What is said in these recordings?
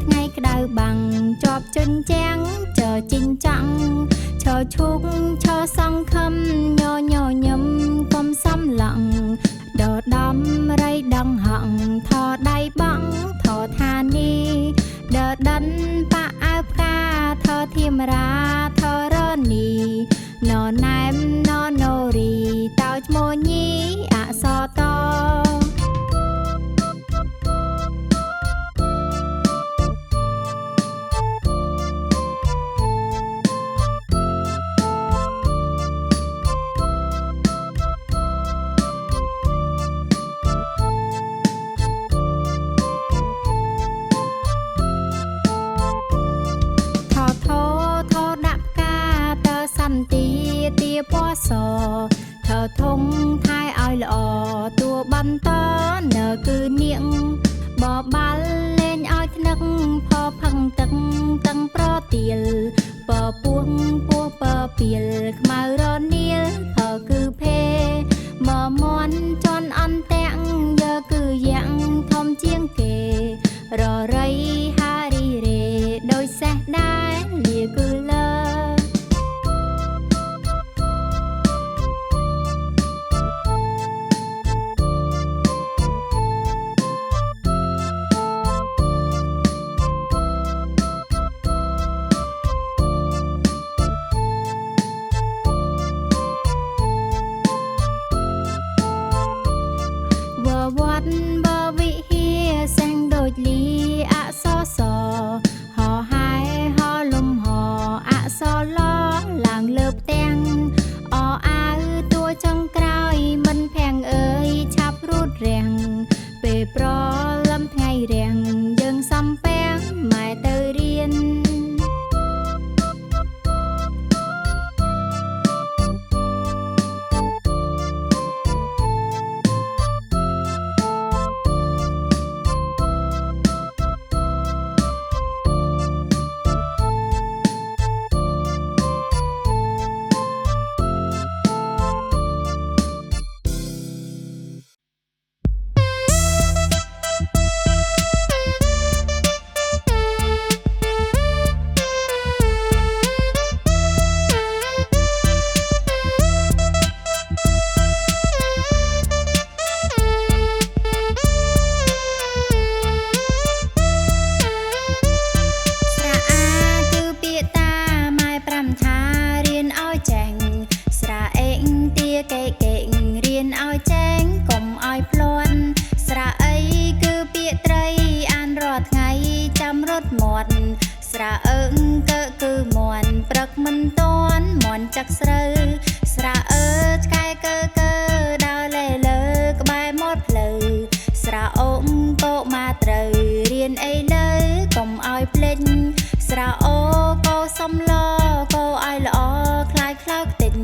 ថ្ងៃក្តៅបាំងជាប់ជញ្ជាំងចើជីងចង់ឈរឈុកឈរសង្ឃឹមញញញឹមកុំសំឡងដដំរៃដងហងថដៃបងថថានីដដិនប៉ាអើផ្កាថធៀមរាថរនីណណែមណណូរីតោឈ្មោះញីអសតទាពណ៌សថើធំថែឲ្យល្អតួបន្តនៅគឺនាងបបាល់លេងឲ្យថ្នឹកផផឹងទឹកតឹងប្រទាលពពោះពោះពពៀលខ្មៅរនាលផគឺភេមមន់ជន់អន្តាំងយើគឺយ៉ាងធំជាងគេររៃហារីរេដោយសេះដែរលាគឺលើវត្តបវិហារសែងដូចលីអសសហហែហលំហអសឡឡើងលើផ្ទាំងអអាវតួចុងក្រោយមិនភាំងអើយឆាប់រូតរាំងពេលប្រលំថ្ងៃរាំងយើងសំពាំងម៉ែទៅរៀនស្រអើងកើគឺមន់ព្រឹកមិនតន់មន់ចាក់ស្រូវស្រអើឆ្កែកើដើរលេលើក្បែរមាត់ផ្លូវស្រអោងពកមកត្រូវរៀនអីលើកុំឲ្យភ្លេចស្រអូកោសំឡកោឲ្យល្អខ្លាយខ្លោកទិញ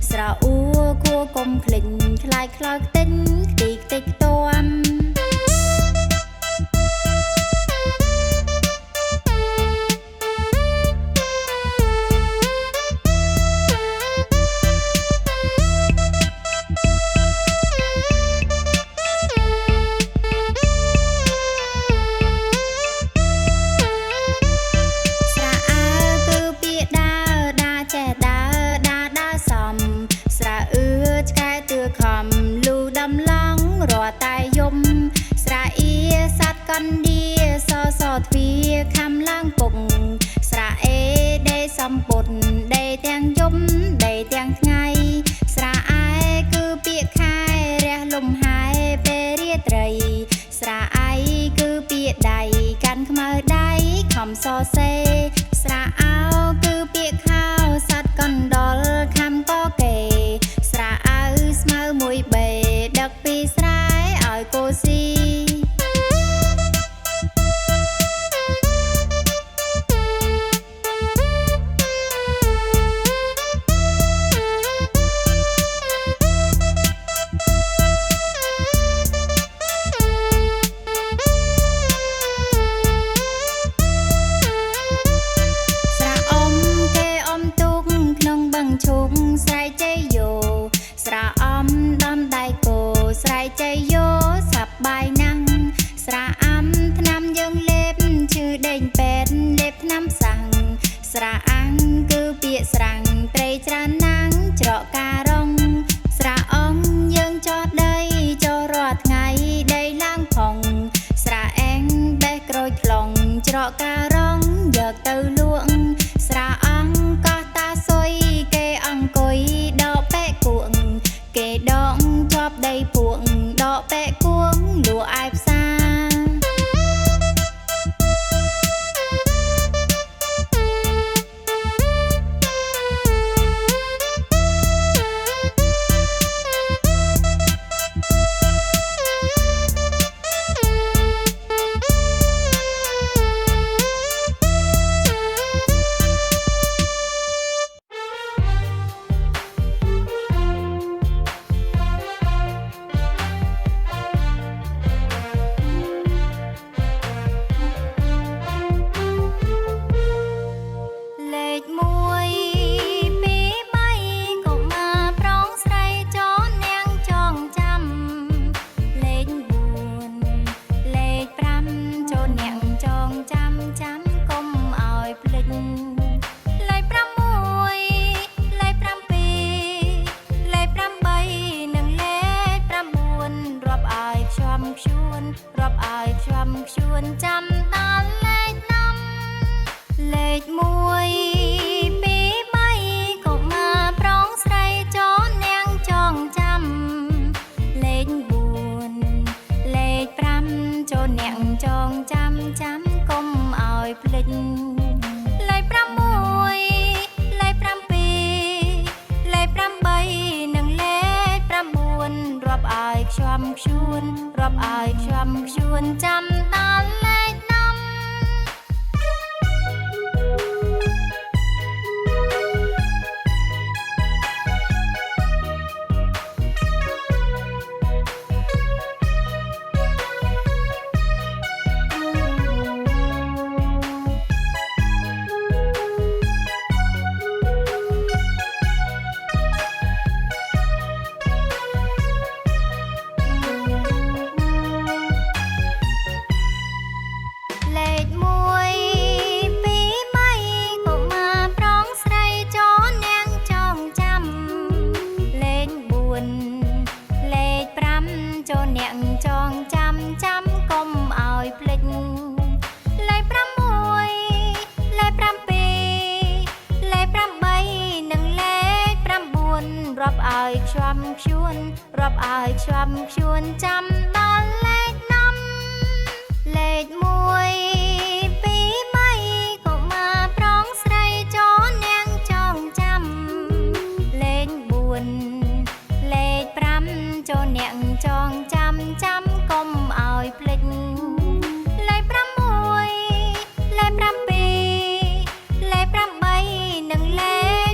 ស្រអ៊ូគួកុំភ្លេចខ្លាយខ្លោកទិញខ្ទីខ្ទេចខ្ទាំទ្វាខំឡើងពុកស្រែអេដេសំពុតដេទាំងយំដេទាំងថ្ងៃស្រែអែគឺពាក្យខែរះលំហែពេលរាត្រីស្រែអៃគឺពាក្យដៃកាន់ខ្មៅដៃខំសរសេរស្រែអោគឺពាក្យខោសัตว์កណ្ដុលខំកគេស្រែអៅស្មៅមួយបេដឹកពីស្រែឲ្យគោស៊ី ស្រះអាំងគឺពាក្យស្រាំងត្រីច្រើនណាំងច្រកការុងស្រះអងយើងចោះដីចោះរាល់ថ្ងៃដីឡើងផងស្រះអែងបេះក្រូចខ្លងច្រកការុងយកទៅលក់ស្រះអងកោះតាសុយគេអង្គុយដកបែកគួងគេដកជាប់ដីភួងដកបែកគួងលក់ឯផ្សាររាប់ឲ្យខ្ញុំជួនចាំដល់លេខnămលេខ1 2 3កុមារប្រុងស្រីចូលនាងចងចាំលេខ4លេខ5ចូលនាងចងចាំកុំឲ្យភ្លេចលេខ6លេខ7លេខ8និងលេខ9រាប់ឲ្យខ្ញុំជួនរាប់ឲ្យខ្ញុំជួនចាំដល់លេខ5ចងចាំកុំឲ្យភ្លេចលេខ6លេខ7លេខ8និងលេខ9រាប់ឲ្យខ្ញុំជួនរាប់ឲ្យខ្ញុំជួនចាំដល់លេខ5លេខ1 2 3កុមារប្រុងស្រីចូលនាងចងចាំលេខ4លេខ5ចូលនាងចងចាំកុំឲ្យភ្លេចលេខ6លេខ7លេខ8និងលេខ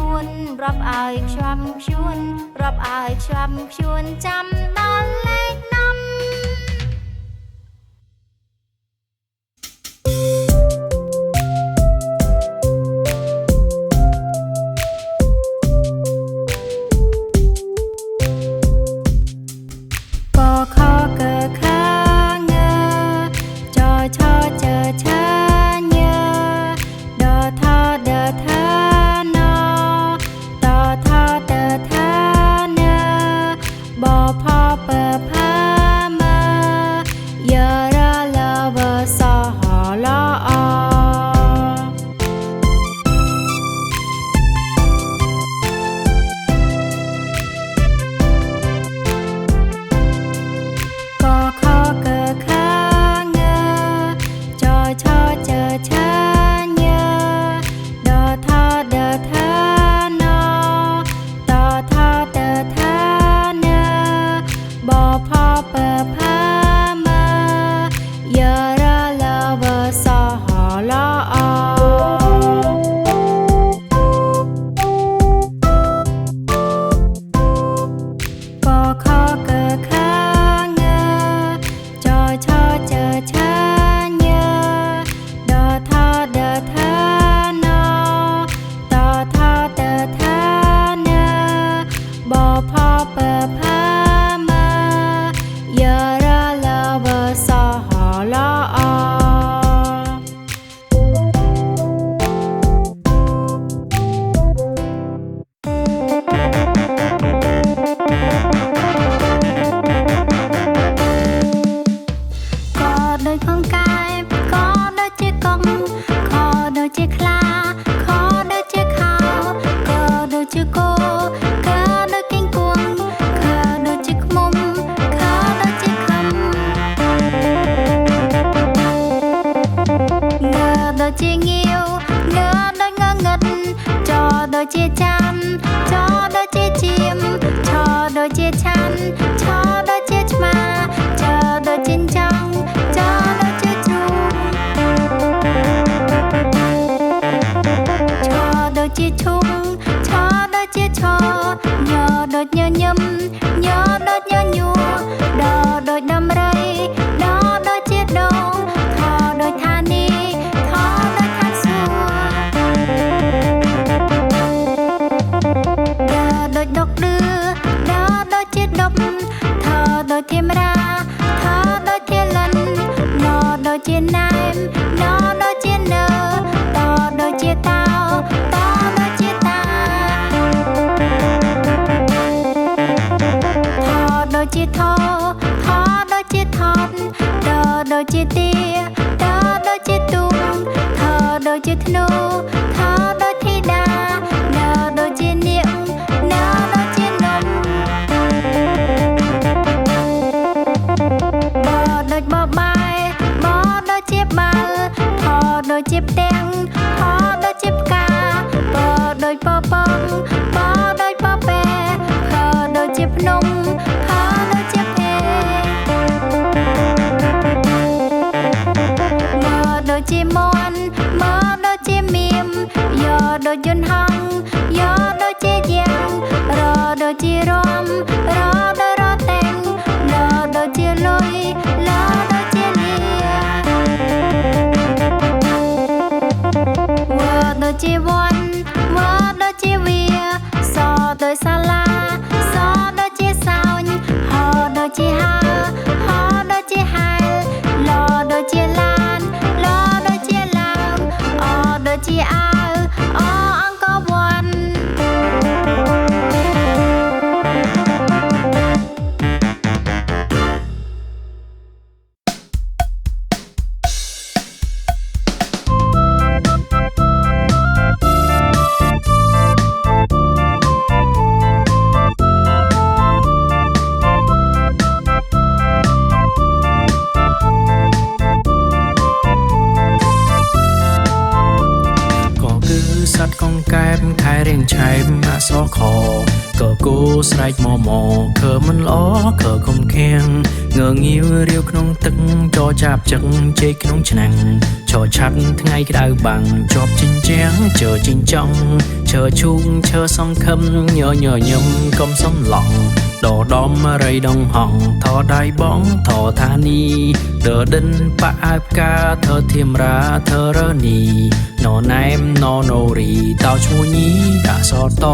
9រាប់ឲ្យខ្ញុំជួនរាប់ឲ្យខ្ញុំជួនចាំដល់លេខ5พอเปิ ជាឈុំឆដូចជាឆញដូចញញឹមញដូចញញួរដូចដំរីដូចជាដងខដូចថានីខដូចខាត់សួរដូចដកឌឺដូចជាដប់ថដូចធាមរាថដូចធាលិនដូចជាណែមដូចជានៅដូចជាតោដូចជាតាដូចជាថដូចជាថតដូចជាទាដូចជាទូដូចជាធ្នូដូចធីតាដូចជានាងដូចជានំដូចបបាយដូចជាបាល់ដូចជាផ្ទាំងដូចជាផ្កាដូចពពងដូចពពែដូចជាភ្នំដូចជាភេដូចជាមន់ដូចជាមៀមដូចយន្តហង្សដូចជាយ៉ាងដូចជារំដូចរតែងដូចជាលុយដូចជាលាដូចជាវ័នដូចជាវាសដូចសាឡាសដូចជាសោញដូចជាហើដូចជាហែលដូចជាឡានដូចជាឡាវដូចជាអាវអង្គវ័នសត្វកងកែបខែរៀងឆែបអសខក៏គោស្រែកម៉ខើមិនល្អខើកុំខៀងងើងាវរាវក្នុងទឹកចចាប់ចឹងជែកក្នុងឆ្នាំងឆឆាត់ថ្ងៃក្តៅបាំងជាប់ចិញ្ចាំងជើចិញ្ចង់ឈើឈូងឈើសង្ឃឹមញញឹមកុំសំឡងដំរៃដងហងថដៃបងថថានីដិនប៉អើបកាធធាមរាធរនីណែមណរីតោឈ្មោះញីដាក់សត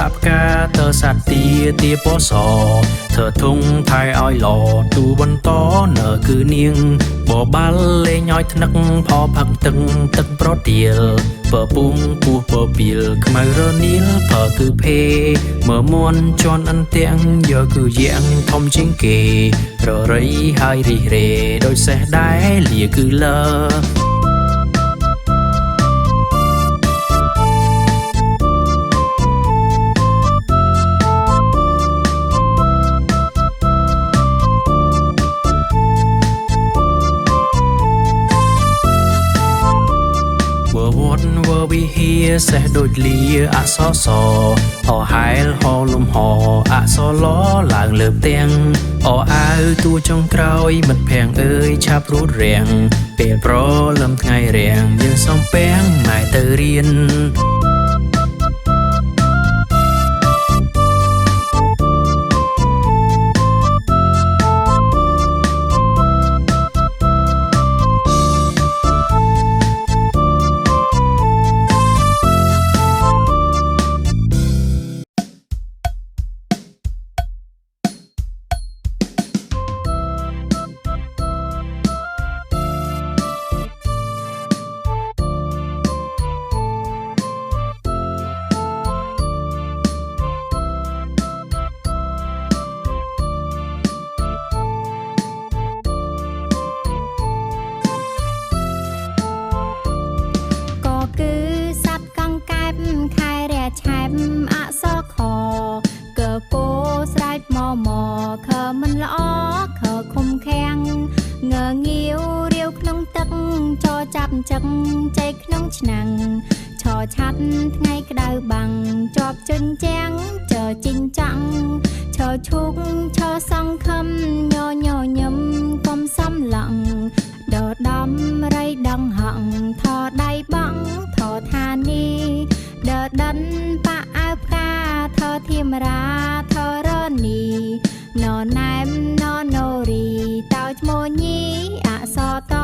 ដាក់ផ្កាសត្វទាពសធ្វើធុងថែឲ្យឡទូបន្តនៅគឺនាងបបាល់លេងឲ្យថ្នឹកផផឹកទឹកប្រទាលពពុងពោះពពីលខ្មៅរនីលផគឺភេមើមន់ជន់អន្ទាំងយកគឺយ៉ាងធំជាងគេររៃហើយរិះរេដោយសេះដែរលាគឺលើ วิเฮียเสดดลีอะซอซอหอหายหอลมหออะซอล้อหลางเลือบเตียงออาตัวจงกรอยมันแพงเอ้ยชาบรูดแรงเปลี่ยนเพราะลำไงแรงยังซ่อมแป้งหมายเตอเรียน អ ចឹងចែកក្នុងឆ្នាំងឆោឆាត់ថ្ងៃក្តៅបាំងជាប់ជញ្ជាំងចើជីងចាំងឈរឈូកឈរសង្ឃឹមញញញឹមកុំសំឡងដដំរៃដងហងថដៃបងថថានីដដិនប៉ាអើផ្កាថធាមរាថរនីណណែមណណូរីតោឈ្មោះញីអសត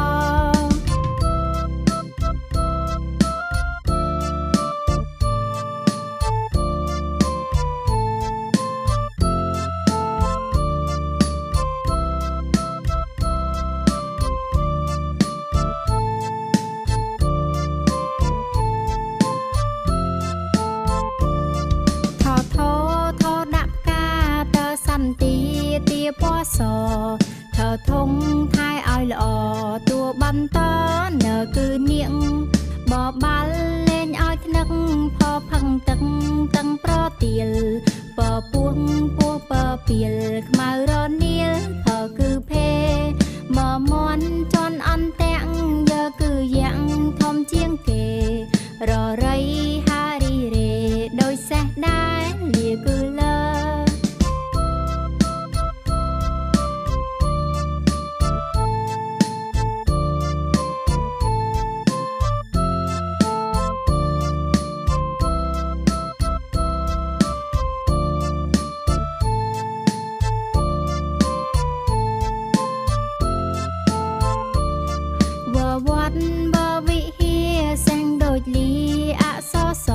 ពណ៌សថើធំថែឲ្យល្អតួបន្តនៅគឺនាងបបាល់លេងឲ្យថ្នឹកផផឹងទឹកតឹងប្រទាលពពោះពោះពពីលខ្មៅរនាលផគឺភេមកមន់ជន់អន្តាក់យើគឺយ៉ាងធំជាងគេររៃហារីរេដោយសេះដែរលាគឺលើវត្តបវិហារសែងដូចលីអសស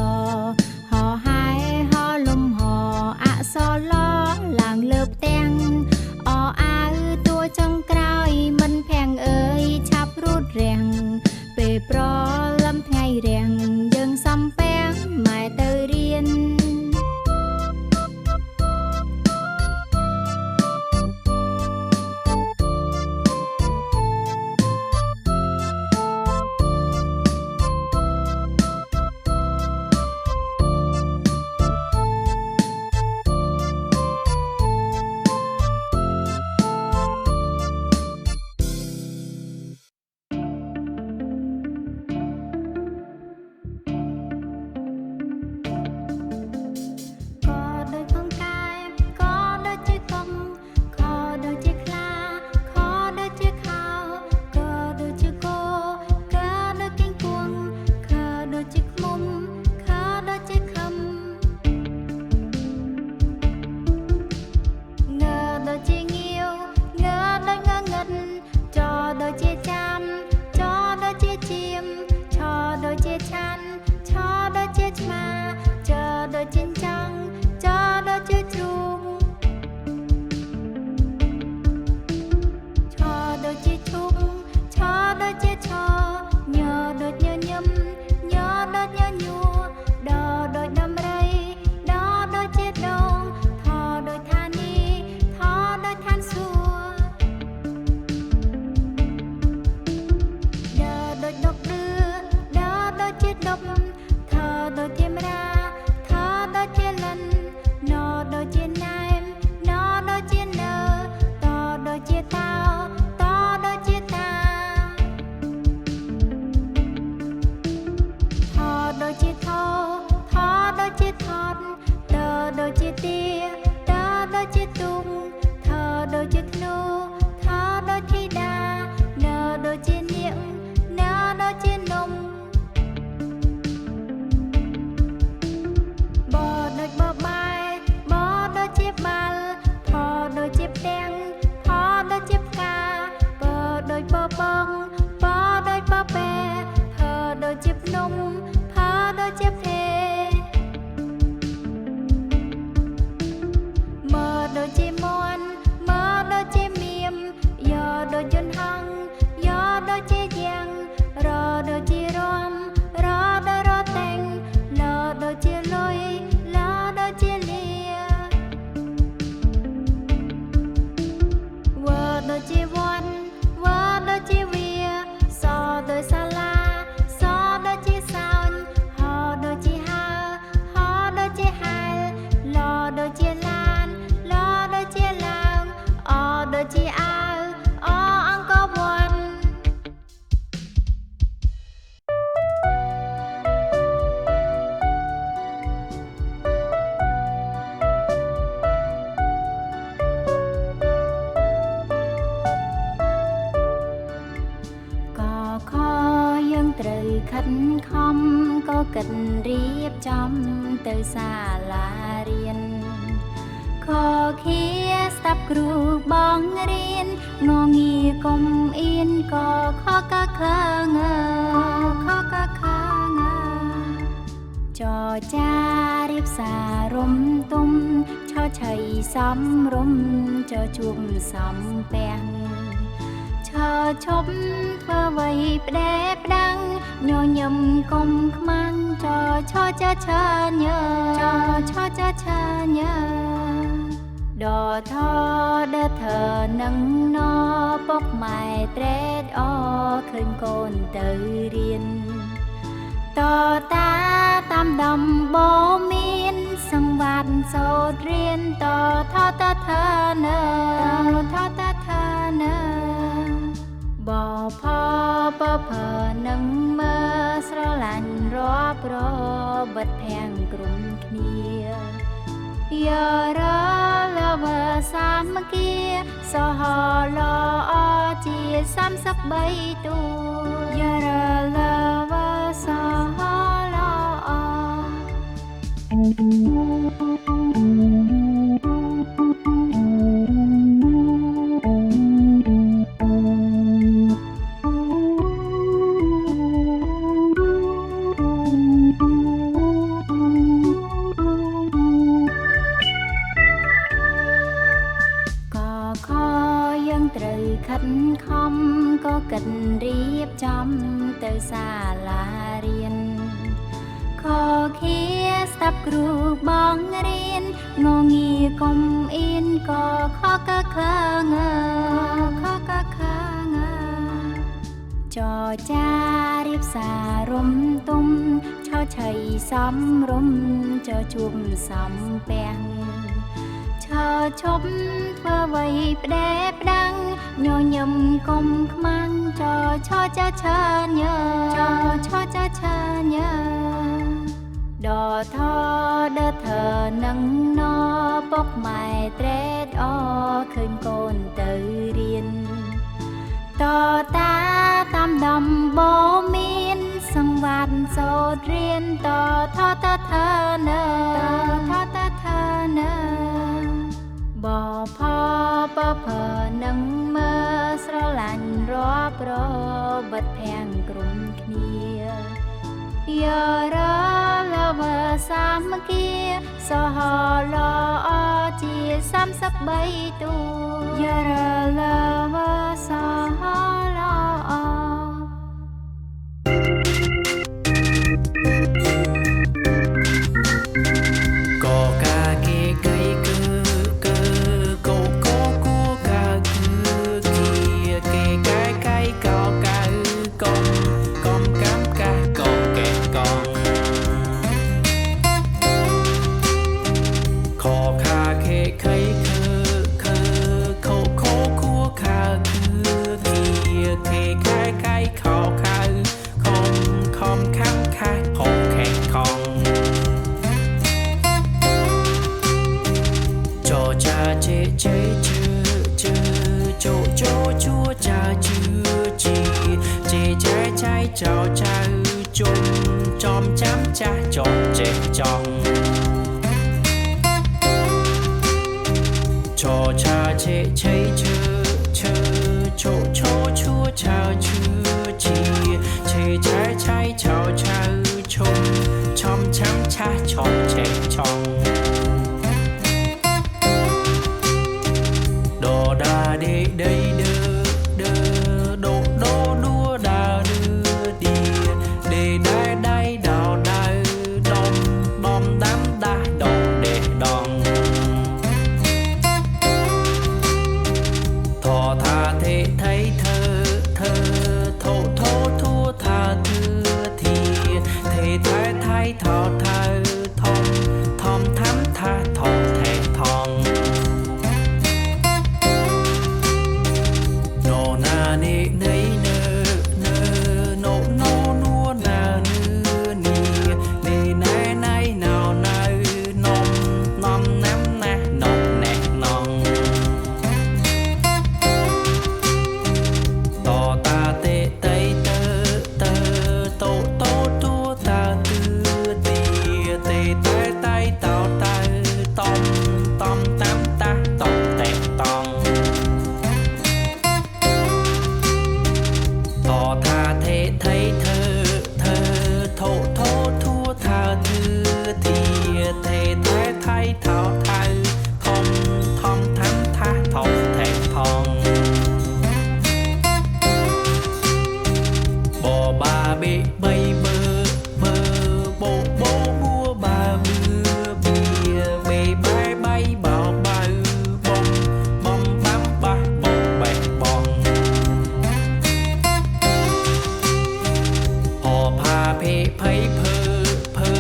ហោហែហោលំហអសឡឡើងលើផ្ទាំងអអាវតួចុងក្រោយមិនភាំងអើយឆាប់រូតរាំងពេលប្រលំថ្ងៃរាំងយើងសំពាំងម៉ែទៅរៀន ត្រូវខិតខំក៏គិតរៀបចំទៅសាលារៀនខខៀស្ដាប់គ្រូបងរៀនងងាកុំអៀនក៏ខកខងខកខងចចារៀបសារំទុំឆឆៃសំរុំចជួបសំពះឈឈប់ធ្វើអ្វីផ្ដេផ្ដាំងញញឹមកុំខ្មាំងចឆចាឆាញើចឆចាឆាញើដថដធនឹងណពុកម៉ែត្រេតអឃើញកូនទៅរៀនតតាតាមដំបូមានសង្វាតសោតរៀនតថតថានើថតថានើបផបផនឹងមើស្រឡាញ់រាប់របិទភាំងក្រុមគ្នាយារលវសាមគ្គីសហឡអជា33ទូយារលវសហឡអត្រូវខិតខំក៏គិតរៀបចំទៅសាលារៀនខខៀស្ដាប់គ្រូបងរៀនងងាកុំអៀនក៏ខកខងខកខងចចារៀបសារំទុំឆឆៃសំរុំចជួបសំពះឈប់ធ្វើអ្វីផ្ដេផ្ដាំងញញឹមកុំខ្មាំងចឆចាឆាញើចឆចាឆាញើដថដធនឹងណពុកម៉ែត្រេតអឃើញកូនទៅរៀនតតាតាមដំបូមានសង្វាតសោតរៀនតថតថានើថតថានើបផបផនឹងមើស្រឡាញ់រាប់របិទភាំងក្រុមគ្នាយារលវសាមគ្គីសហឡអជា33ទូយារលវសហឡអចៅចៅជុំចំចាំចាស់ចង់ចេះចង់ចឆាឆេឆេឈើឈើឈោឈោឈួឆៅឈឺជីឆេឆៃឆៃឆៅឆៅឈុំចំចាំឆាស់ចង់ចេះចង់ដដាដេដេដឺដឺដូដូដួដាថ bê bay bơ bơ bô bô bua bà bưa bìa bê bay bay bảo bà bông bông bám ba bông bẹt bong họ pha phê phây phơ phơ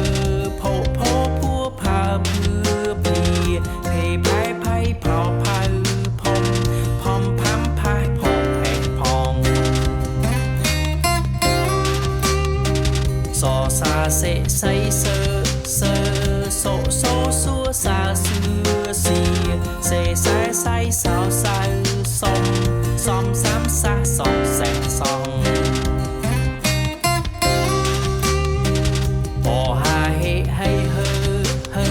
phô phô phua pha bưa bìa phê phai phai phao phai phong phong phám phai phong hẹn phong so xa sẽ say sơ sơ sổ số xua xa xưa xìa xê sai sai sao sai sông xóm xám xa sông xẹt sông bỏ hà hệ hay hơ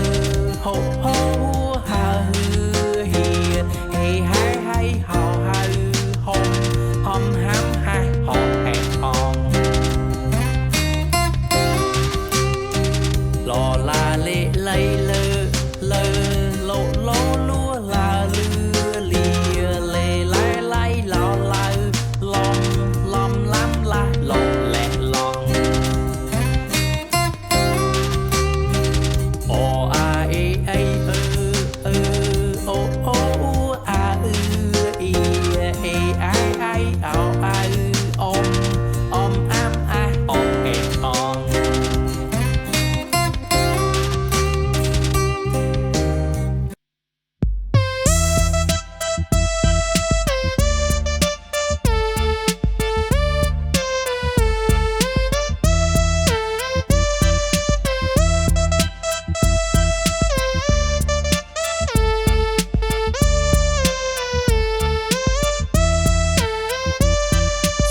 hô hô hà hư hìa hề hai hay hò hà hông hom hám hai hò hẹn hòn lò la lệ lây lơ lộ lô lúa là lưa lìa lê lai lai lò lai lom lom lắm la lon lẹ lon o a e o o a i ai ao ai om am ai om e on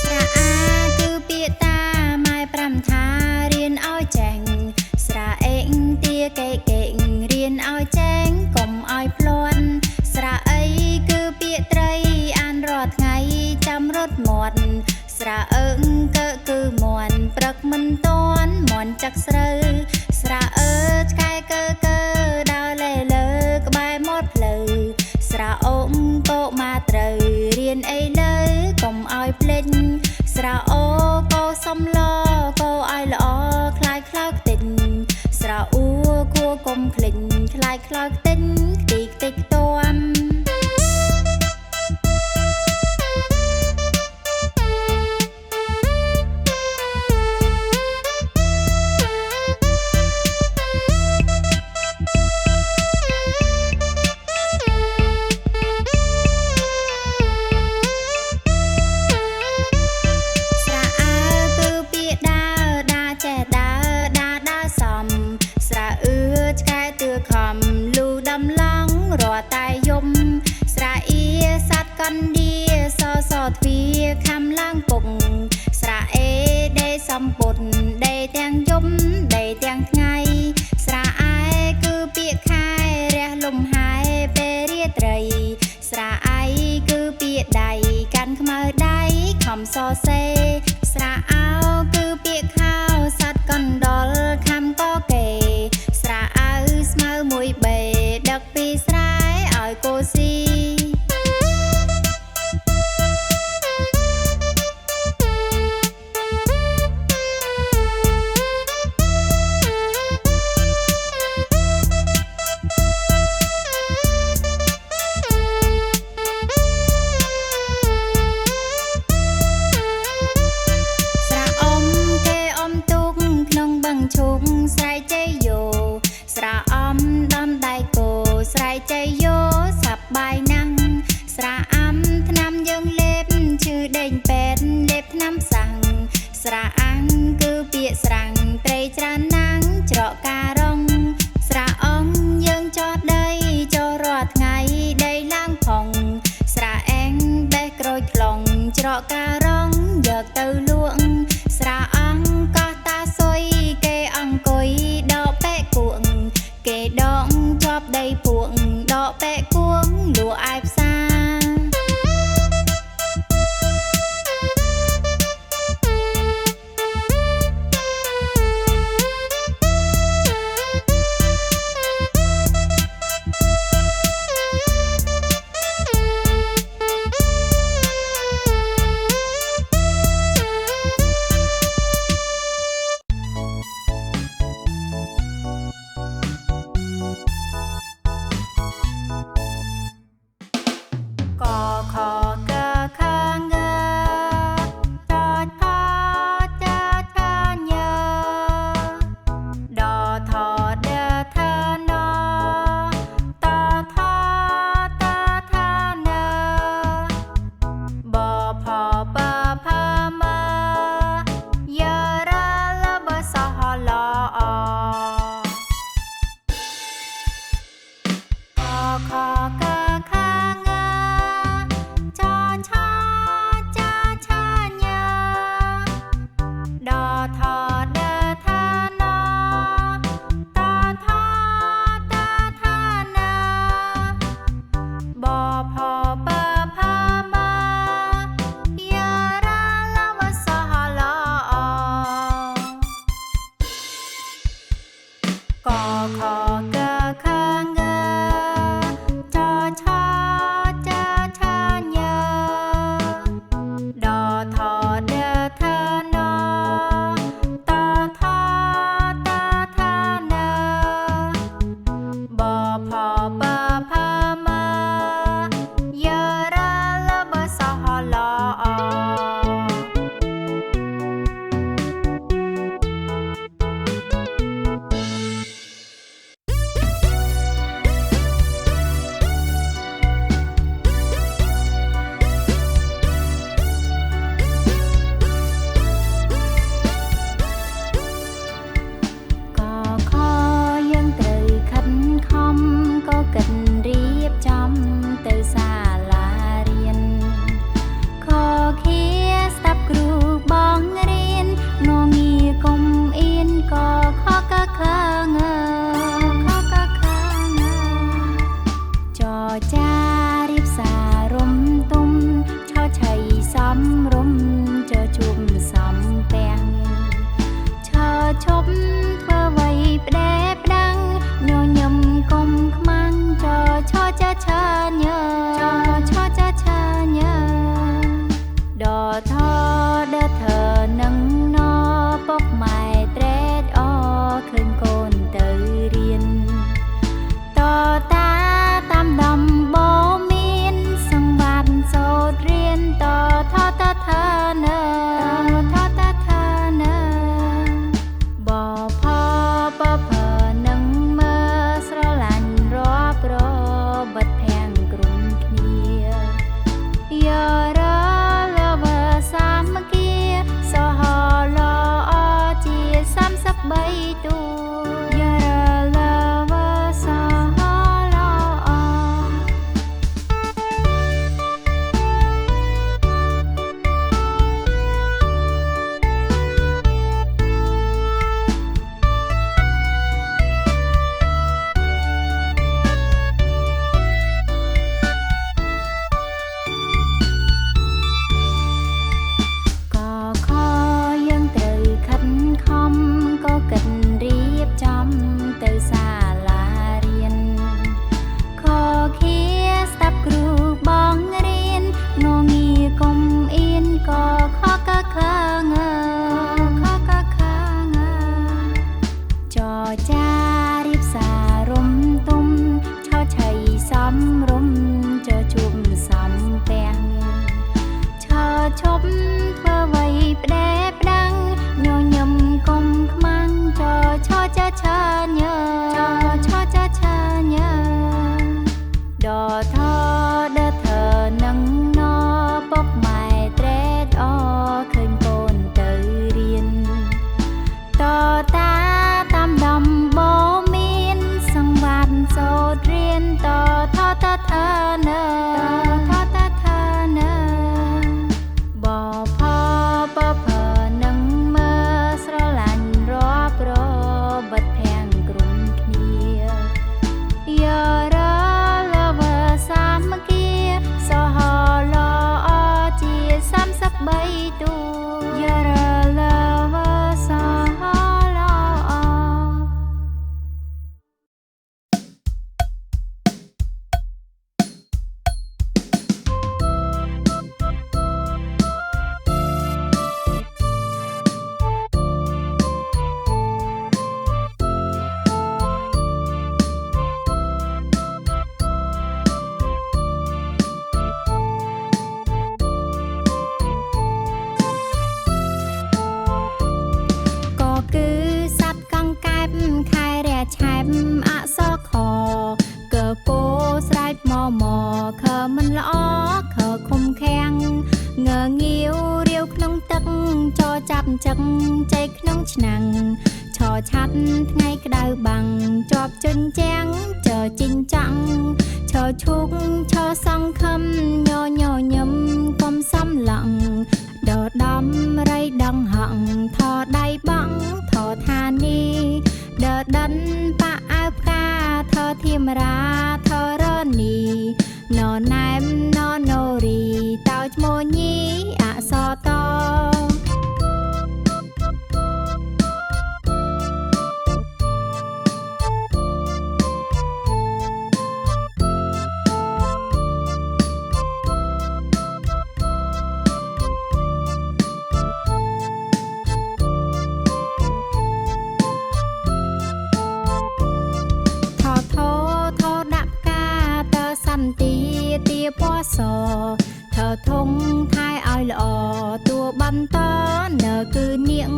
ស្រៈអាគឺពាក្យតាម៉ែប្រាំថារៀនឲ្យចេះស្រៈអេងទាកេកេងរៀនឲ្យចេះកុំឲ្យភ្លាន់ស្រៈអីគឺពាក្យត្រីអានរាល់ថ្ងៃចាំរត់មាត់ស្រៈអឹងកើគឺមន់ព្រឹកមិនតាន់មន់ចាក់ស្រូវស្រៈអើឆ្កែកើដើរលេលើក្បែរមាត់ផ្លូវស្រៈអ៊ំពកមកត្រូវរៀនអីលើកុំឲ្យភ្លេចស្រៈអូកោសំឡកោឲ្យល្អខ្លាយខ្លោកតិចស្រៈអ៊ូគួកុំភ្លេចខ្លាយខ្លោកតិចខ្ទីខ្ទេចខ្ទាំ ស្រៈអើគឺពាក្យដើរដើរចេះដើរដើរសំស្រៈអឿឆ្កែទឿខំលូដំឡងរាល់តែយំស្រៈអៀសត្វកណ្ដៀសទ្វាខំឡើងពុកស្រៈអេដេសំពុតដេទាំងយំដេទាំងថ្ងៃស្រៈអែគឺពាក្យខែរះលំហែពេលរាត្រីស្រៈអៃគឺពាក្យដៃកាន់ខ្មៅដៃខំសរសេរស្រៈអោគឺពាក្យខោសត្វកណ្ដុរខំកគេស្រៈអៅស្មៅមួយបេដឹកពីស្រែឲ្យកូស៊ី ស្រៈអ៊ំគេអ៊ំទូកក្នុងបឹងឈូកស្រែកជ័យយោស្រៈអ៊ំដំដៃគោស្រែកជ័យយោសប្បាយណាស់ស្រៈអាំថ្នាំយើងលេបឈឺដេញពេទ្យលេបថ្នាំសាំងស្រៈអាំងគឺពាក្យស្រាំងត្រីច្រើនណាស់ច្រកការរងស្រៈអងយើងចោះដីចោះរាល់ថ្ងៃដីឡើងផងស្រៈអេងបេះក្រូចខ្លងច្រកការរងយកទៅលក់ស្រៈអងកោះតាសុយគេអង្គុយដកពេកគួងគេដកជាប់ដីពួងដកពេកគួងលក់ឯផ្សារ ทอเดอทานอตอทอตาทานาบอพอเปอพามา ยาราลาวะสหลอกอคอเกอคังเกอจอชอเจอชาเยอดอทอเดอทานอตอทอตาทาเนอบอพอเปอพามายาราลาวะสหลอ ก็ขอยังត្រូវខិតខំក៏គិតរៀបចំទៅសាលារៀនខខៀស្ដាប់គ្រូបងរៀនងងាកុំអៀនក៏ខកខងខកខងចចារៀបសារំទុំឆោឆៃសំរុំចជុំសំពាំង ឈើឈប់ធ្វើអ្វីផ្ដែផ្ដាំងញញឹមកុំខ្មាំងចឈរចាឆើញើចឈរចាឆើញើដថដធនឹងណពុកម៉ែត្រេកអរឃើញកូនទៅរៀនតតាតាមដំបូមានសង្វាតសូត្ររៀនតថតថនៅថតថនៅ បផបផនឹងមើស្រឡាញ់រាប់របិទភាំងក្រុមគ្នាយារលវសាមគ្គីសហឡអជា33ទូយារលវសហឡអ ក៏ខយើងត្រូវខិតខំក៏គិតរៀបចំទៅសាលារៀនខខៀស្ដាប់គ្រូបងរៀនងងាកុំអៀនក៏ខកខងខកខងចចារៀបសារំទុំឆោឆៃសំរុំចជុំសំពាំង ឈើឈប់ធ្វើអ្វីផ្ដែផ្ដាំងញញឹមកុំខ្មាំងចឈរចាឆើញើចឈរចាឆើញើដថដធនឹងណពុកម៉ែត្រេកអរឃើញកូនទៅរៀនតតាតាមដំបូមានសង្វាតសូត្ររៀនតថតថនៅថតថនៅ បផបផនឹងមើស្រឡាញ់រាប់របិទភាំងក្រុមគ្នាយារលវសាមគ្គីសហឡអជា33ទូយារលវសហឡអ ก็คือสัตว์กังแกบខែរះឆែបអសខកកោស្រែកមខមិនល្អខខំខាំងងងាវរាវក្នុងទឹកចចាប់ចឹកចែកក្នុងឆ្នាំងឆឆាត់ថ្ងៃក្តៅបាំងជាប់ជញ្ជាំងចជីងចាំងឆឈុកឆសង្ឃឹមញញញឹមកុំសំឡង ដដំរៃដងហងថដៃបងថឋានីដដិនប៉ាអើផ្កាថធាមរាថរនីណណែមណណូរីតោឈ្មោះញីអសតទាពណ៌សថើធំថែឲ្យល្អតួបន្តនៅគឺនាង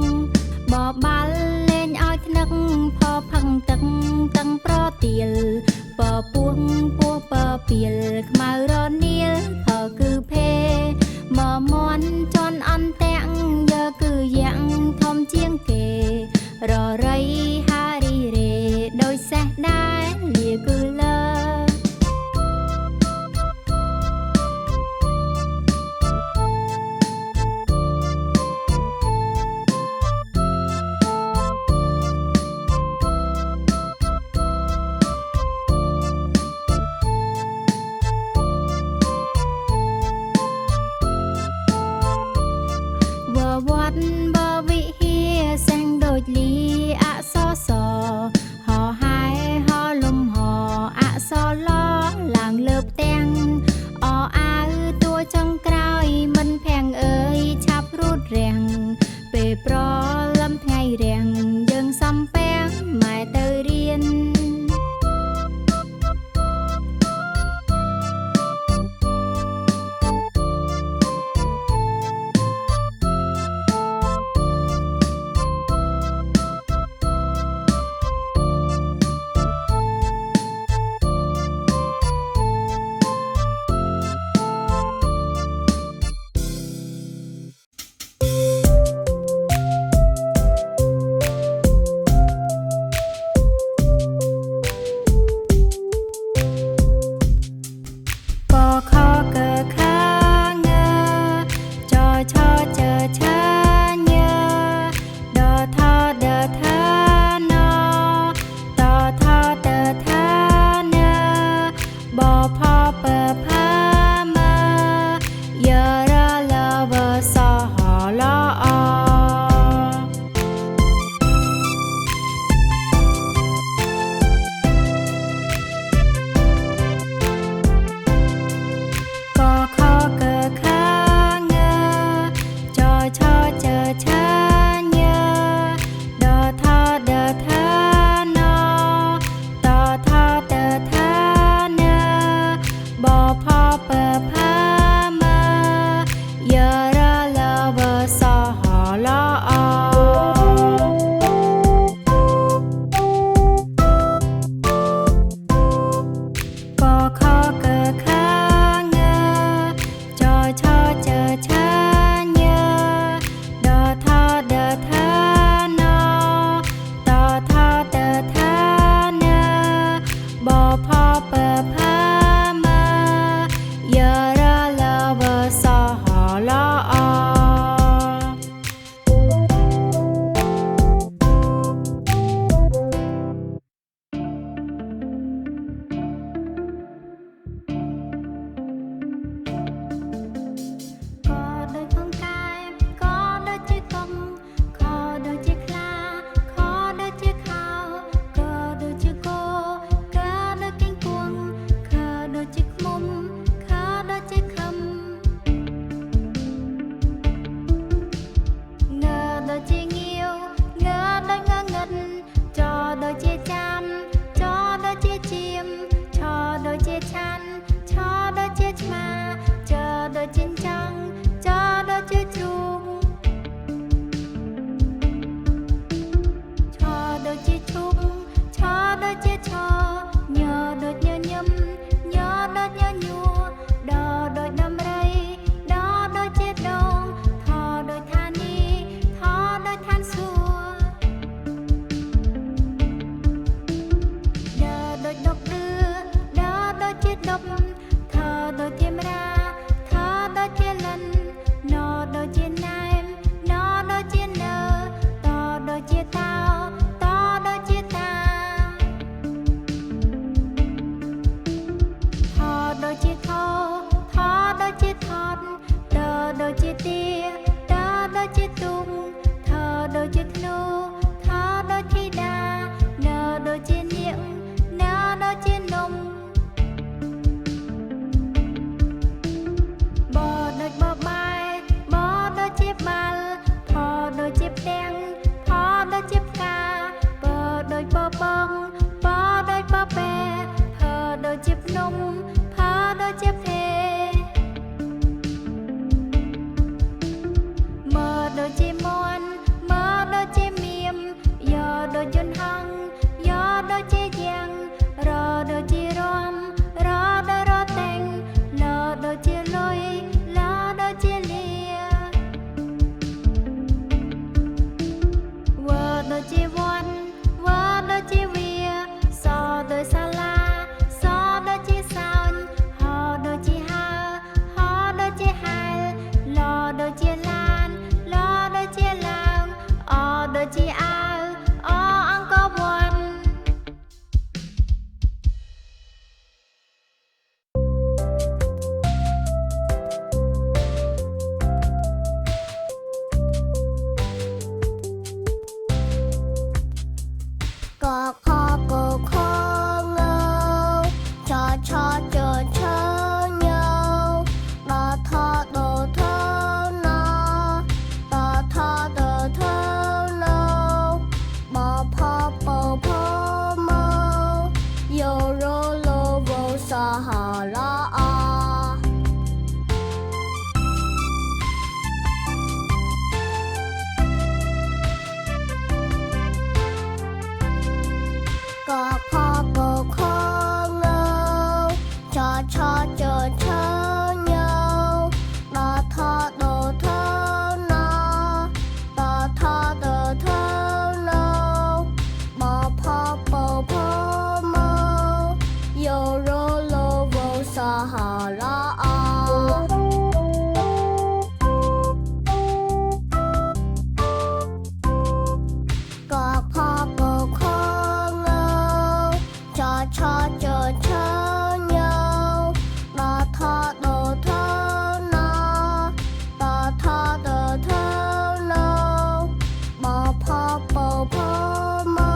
បបាល់លេងឲ្យថ្នឹកផផឹងទឹកតឹងប្រទាលពពោះពោះពពីលខ្មៅរនាលផគឺភេមមន់ជន់អន្ទាំងយើគឺយ៉ាងធំជាងគេររៃហារីរេដោយសេះដែរលាគឺលើ យន្តហង្សយ៉ដូចជាយ៉ាងរដូចជារំរដូចរតែងលដូចជាលុយលដូចជាលាវដូចជាវត្តវដូចជាវាសដូចសាលាសដូចជាសោញហដូចជាហើហដូចជាហែលលដូចជាឡានលដូចជាឡើងអដូចជាអាវអអង្គវ័នกอคอกอคอเงาชอชอจอชอเงาดอทอดอทอนอดอทอดอทอนอบอพอปอพอมอโยโรโลโวสหรออกอพอกอคอเงาชอชอจอชอเงาดอทอดอทอนอดอทอดอทอนอบอพอปอพอมอโยโรโลโวสหรอกอพอกอคอเงาชอชอจอชอเงาดอทอดอทอนอดอทอดอทอนอบอพอปอพอมอ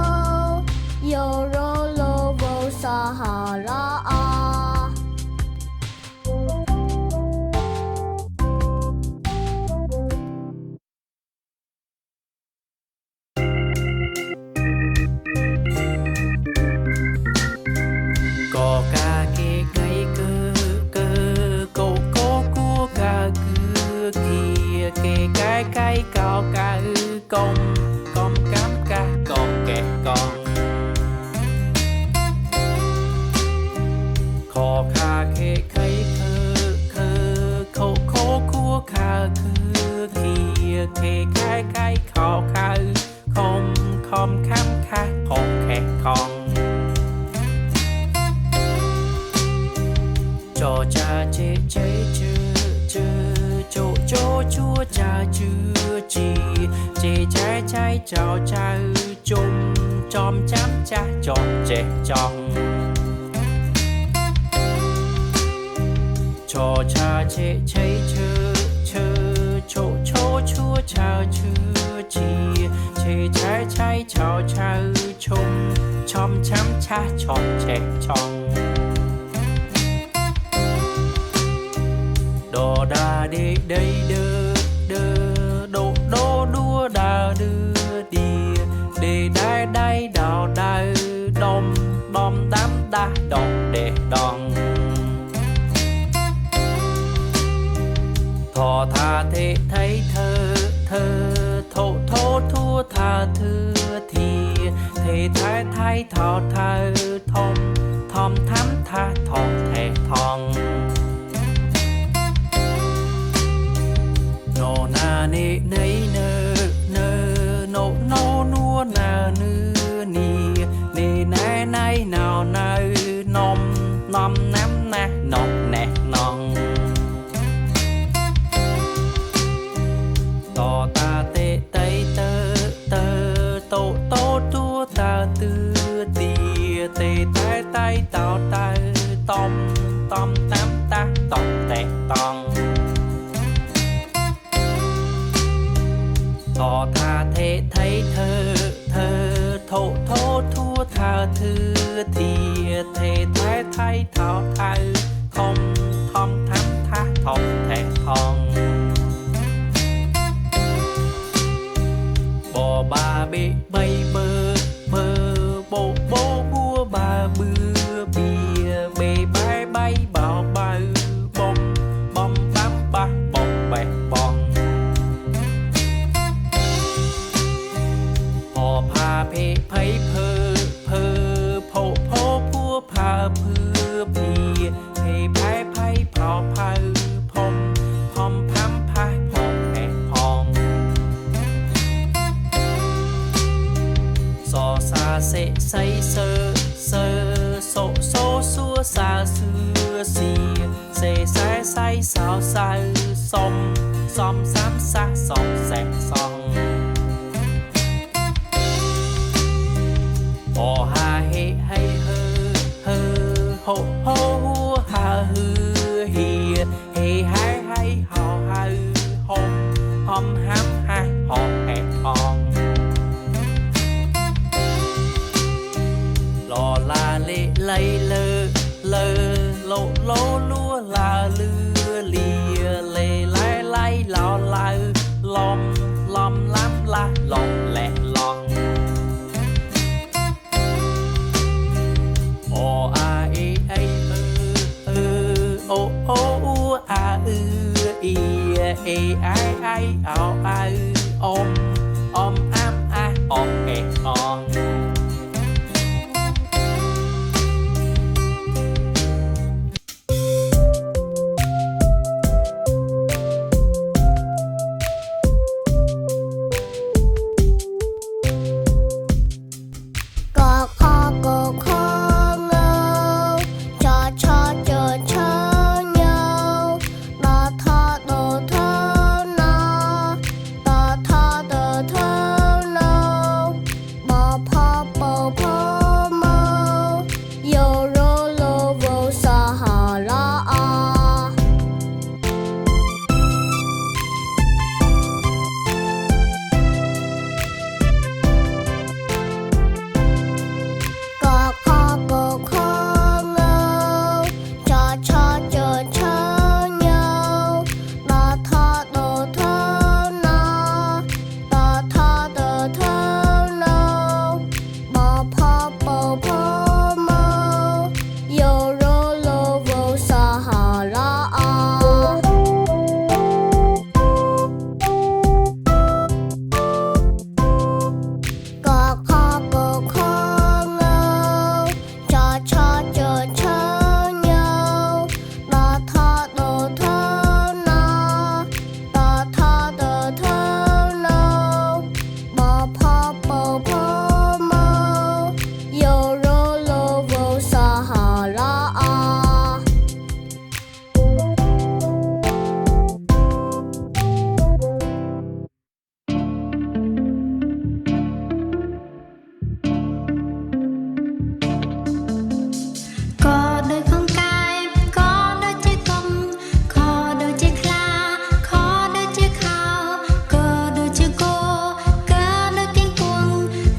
โยโรโลโวสหรอกอกาเกไกเกเกโกโกกัวกาคือเกียเกไกไกกอกากงกอมกำกากองแกกองขอคาเคไคเคโคโคคัวคาคือเกียเกไกไกขอคาคอมคอมคำคาของแขกของ cho cha chê chê chư chư chỗ chỗ chua cha chư chi chê trái trái chào cha chung chom chám cha chom chê chong cho cha chê chê chư chư chỗ chỗ chua cha chư chi chê trái trái chào cha chung chom chám cha chom chê chong đò đà đi đây đơ đơ đô đô đua đà đưa đi để đai đai đào đai đom đom đám đa đom để đòn thọ tha thế thấy thơ thơ thổ thô thua tha thư thì thế thái thái thọ tha thom thom thắm tha thọ thề thong nô na nê nấy nơ nơ nô nô nua na nư ni nê nai nai nào na nom nom nám na nọc nẹt non tò ta tê tây tơ tơ tô tô tua ta tư tìa tê tai tai tao ta tom tom tám ta tom tẹt tòng thọ tha thế thấy thơ thơ thổ thô thua tha thư thì thế thái thái thọ thái thom thom thắm tha thom thẹt thong bò ba bê bay bơ bơ bô bô bua ba bưa bìa bê bay bay bảo bay bom bom bám ba bom bẹt bong พอพา เพไพเพอเพอโพโพพัวพาเพื่อพีเพไพไพเผาพาพมพอมพัมพายพองแผงพองซอซาเสไซเซอเซอโซโซซัวซาเสือเสียเสไซไซสาวสายสมสอมสามสะสองแสงสองโอฮาเฮให้เฮอเฮอโฮโฮฮาฮือเฮียเฮให้ให้ฮอฮาฮอมฮอมฮัมให้ฮอแหกทองลอลาเลไลเลอเลอโลโลลัวลาเลือเลียเลไลไลลอลาลอมลอมล้ำละลองแหละลองโออาเอไอเออโอโออูอาอีเอไอไอเอาไออมอมอ้ำอาออกเอกออง ក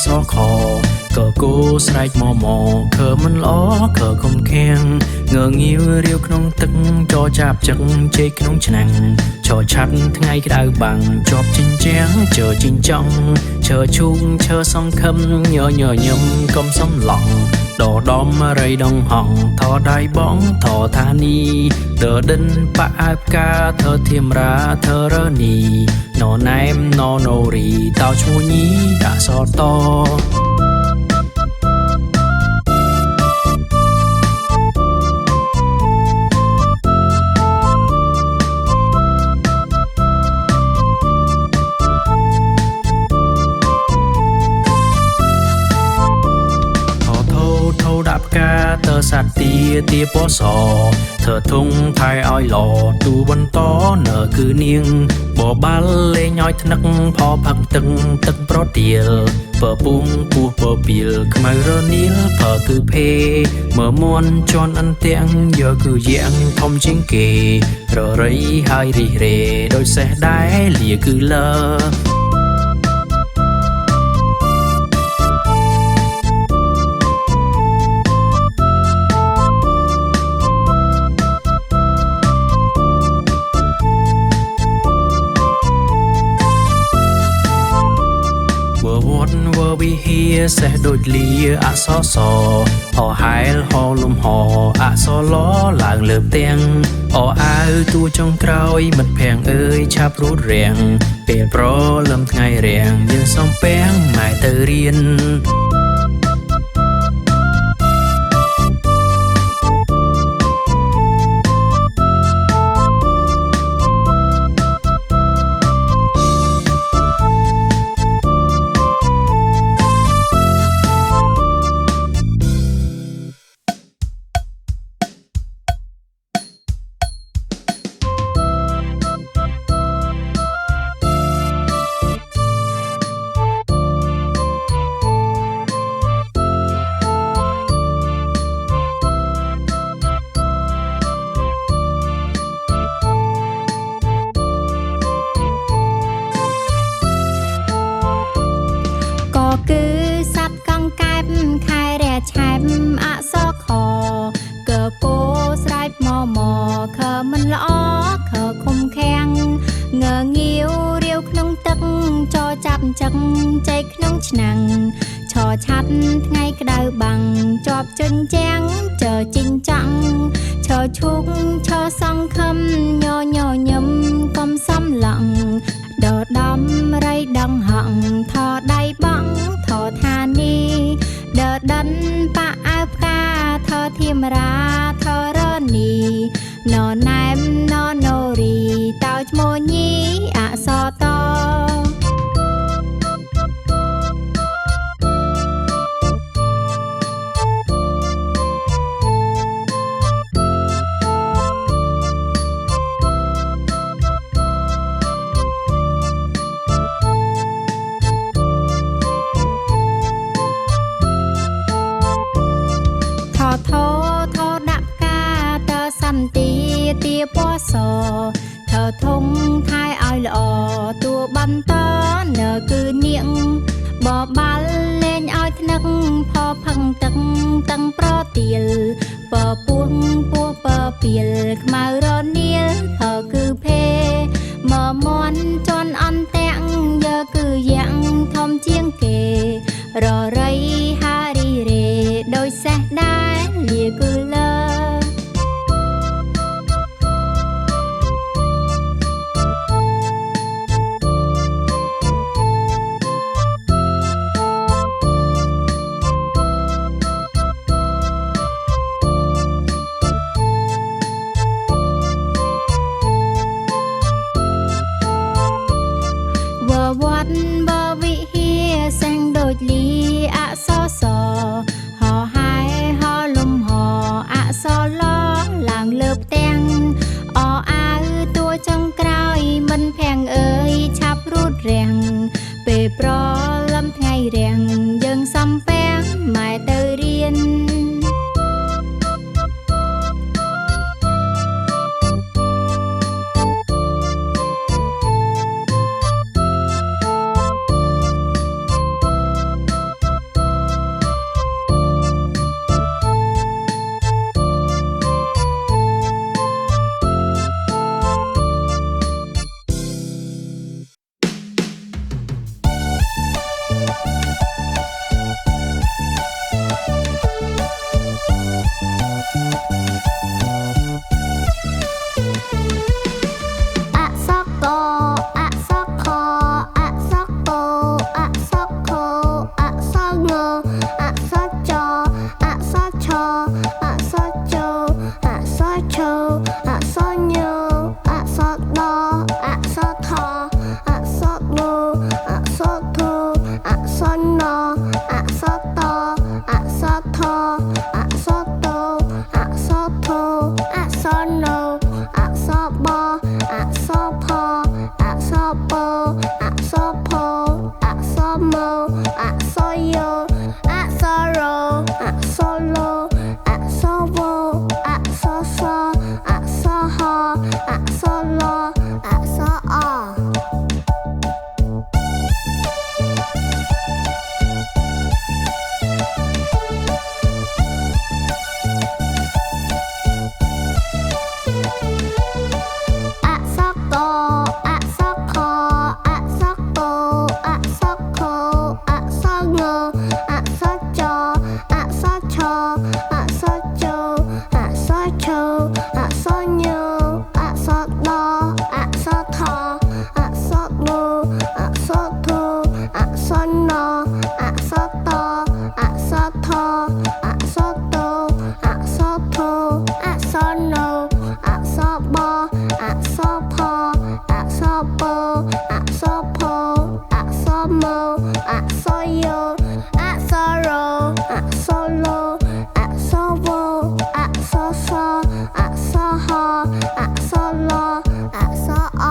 សខកគោស្រែកមខមិនល្អខខំខាំងងើងាវរាវក្នុងទឹកចោចាប់ចឹងជ័យក្នុងឆ្នាំងចោឆាត់ថ្ងៃក្តៅបាំងជាប់ជញ្ជាំងជើជីងចង់ឈើឈូងឈើសង្ឃឹមញញញឹមកុំសំឡងដដំរៃដងហងថដៃបងថធានីដដិនប៉អើបកាធធៀមរាធរនីណណែមណណរីតោឈ្មោះញីដាក់សតដាក់ផ្កាតើសត្វទាពណ៌សធ្វើធុងថែឲ្យល្អទូបន្តនៅគឺនាងបបាល់លេងឲ្យថ្នឹកផផឹកទឹកប្រទាលពពុងពោះពពីលខ្មៅរនីលផគឺភេមើមន់ជន់អន្ទាំងយកគឺយ៉ាងធំជាងគេររៃហើយរិះរេដោយសេះដែរលាគឺលើវិហាសេះដូចលាអសសអហែលហលំហអសឡឡើងលើផ្ទាំងអអាវទួចុងក្រោយមិត្តភ័ក្ដិអើយឆាប់រួតរាំងពេលប្រលឹមថ្ងៃរាំងយើងសំពាំងម៉ែទៅរៀនគឺសត្វកង្កែបខែរះឆែបអសខកគោស្រែកខមិនល្អខខំខាំងងើងាវរាវក្នុងទឹកចោចាប់ចឹងចែកក្នុងឆ្នាំងឆោឆាត់ថ្ងៃក្តៅបាំងជាប់ជញ្ជាំងជើជីងចង់ឈើឈូកឈើសង្ឃឹមញញញឹមកុំសំឡងដដំរៃដងហងថដៃបងថធានីដដិនប៉អើផ្កាថធៀមរាថរនីណណែមណណរីតោឈ្មោះញីអសតថដាក់ផ្កាតើសន្តិទាពណ៌សធ្វើធុងថែឲ្យល្អតួបន្តនៅគឺនាងបបាល់លេងឲ្យថ្នឹកផផឹងទឹកតឹងប្រទាលពពោះពពីលខ្មៅរនីលផគឺភេមើមន់ជន់អន្ទាំងយកគឺយ៉ាងធំជាងគេររៃហារីរេដោយសេះដែរលាគឺលើវត្តបវិហាសេងដូចលីអសសហហែហលំហ อักษรโตอักษรโทอักษรโนอักษรบอักษรพอักษรโปอักษรโพอักษรโมอักษรโยอักษรโรอักษรโลอักษรโวอักษรซอักษรหอักษรลอักษรอ อะซอกโกอะซอกคออะซอกโกอะซอกโคอะซอกโงอะซอกจออะซอกชออะซอกโจอะซอกโชอะซอกโยอะซอกดออะซอกทออะซอกโงอะซอกโทอะซอกนออะซอกตออะซอกทออะซอกโตอะซอกโทอะซอกโนอะซอกบออะซอกพออะซอกโปอะซอกโพอะซอกโมอะซอกโยอะซอกโรอะซอกโลอะซอกโวอะซอกซออะซอกฮออะซอกลออะซอกอ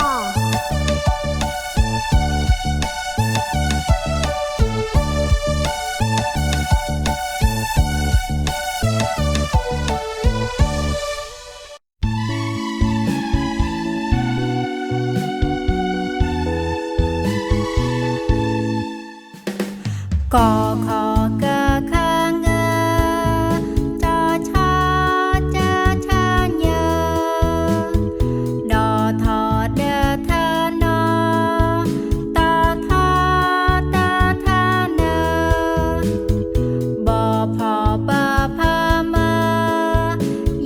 กอขอเกอคางเงอจอชอเจอชาเยอดอทอเดอเธอนอตอทอเตอเธอเนอบอพอเบอพาเมอ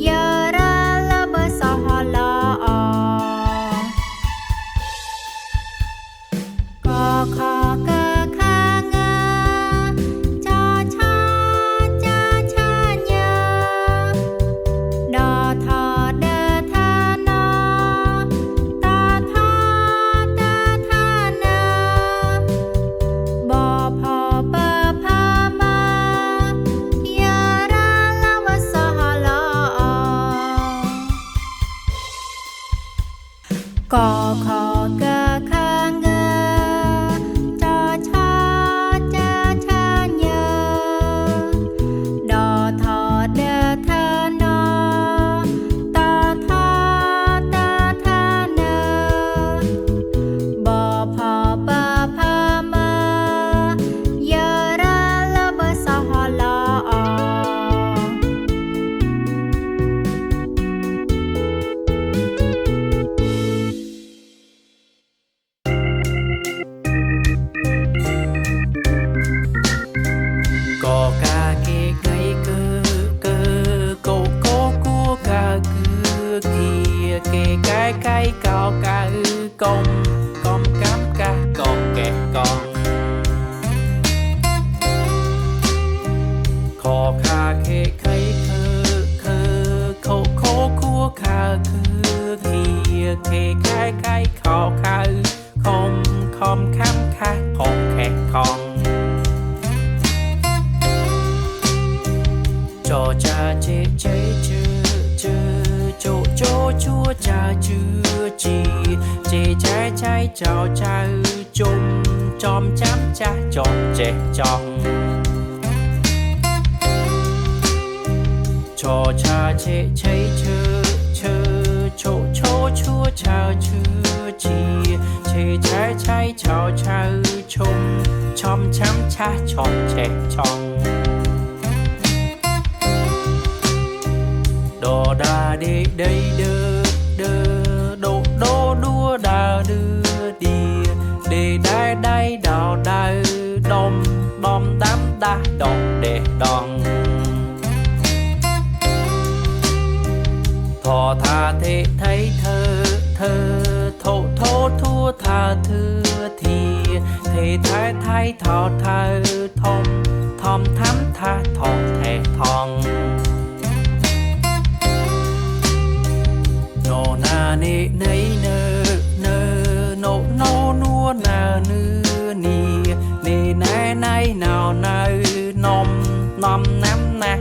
เยอระละเบอสอฮอลออกอขอเกอคางเงอจอชอเจอชาเยอดอทอเดอเธอนอตอทอเตอเธอเนอบอพอเบอพาเมอเยอระละวะสอฮอลอกอขอเกอคางเงอจอชอเจอชาเยอดอทอเดอเธอนอตอทอเตอเธอเนอบอพอเบอพาเมอเยอระละเบอสอฮอลอ กอกาเกไกเกอเกอโกโกกัวกากือเกียเกไกไกกอกาอือกงกอมกำกากองแกกองขอคาเคไคเคอโคโคกัวคาคือเกียเกไกไกขอคาอือคอมคำคาของแขกของ cho cha chê chê chư chư chỗ chỗ chua cha chư chi chê trái trái chào cha chung chom chám cha chom chê chom cho cha chê chê chư chư chỗ chỗ chua cha chư chi chê trái trái chào cha chung chom chám cha chom chê chom đò đà đi đây đơ đơ đô đô đua đà đưa đi để đai đai đào đai đom đom đám đa đom để đòn thọ tha thế thấy thơ thọ thô thua tha thư thì thế thái thái thọ tha thom thom thắm tha thọ thề thong nô na nê nấy nơ nô nua na nư nì nê nai nai nào na nom nom nam na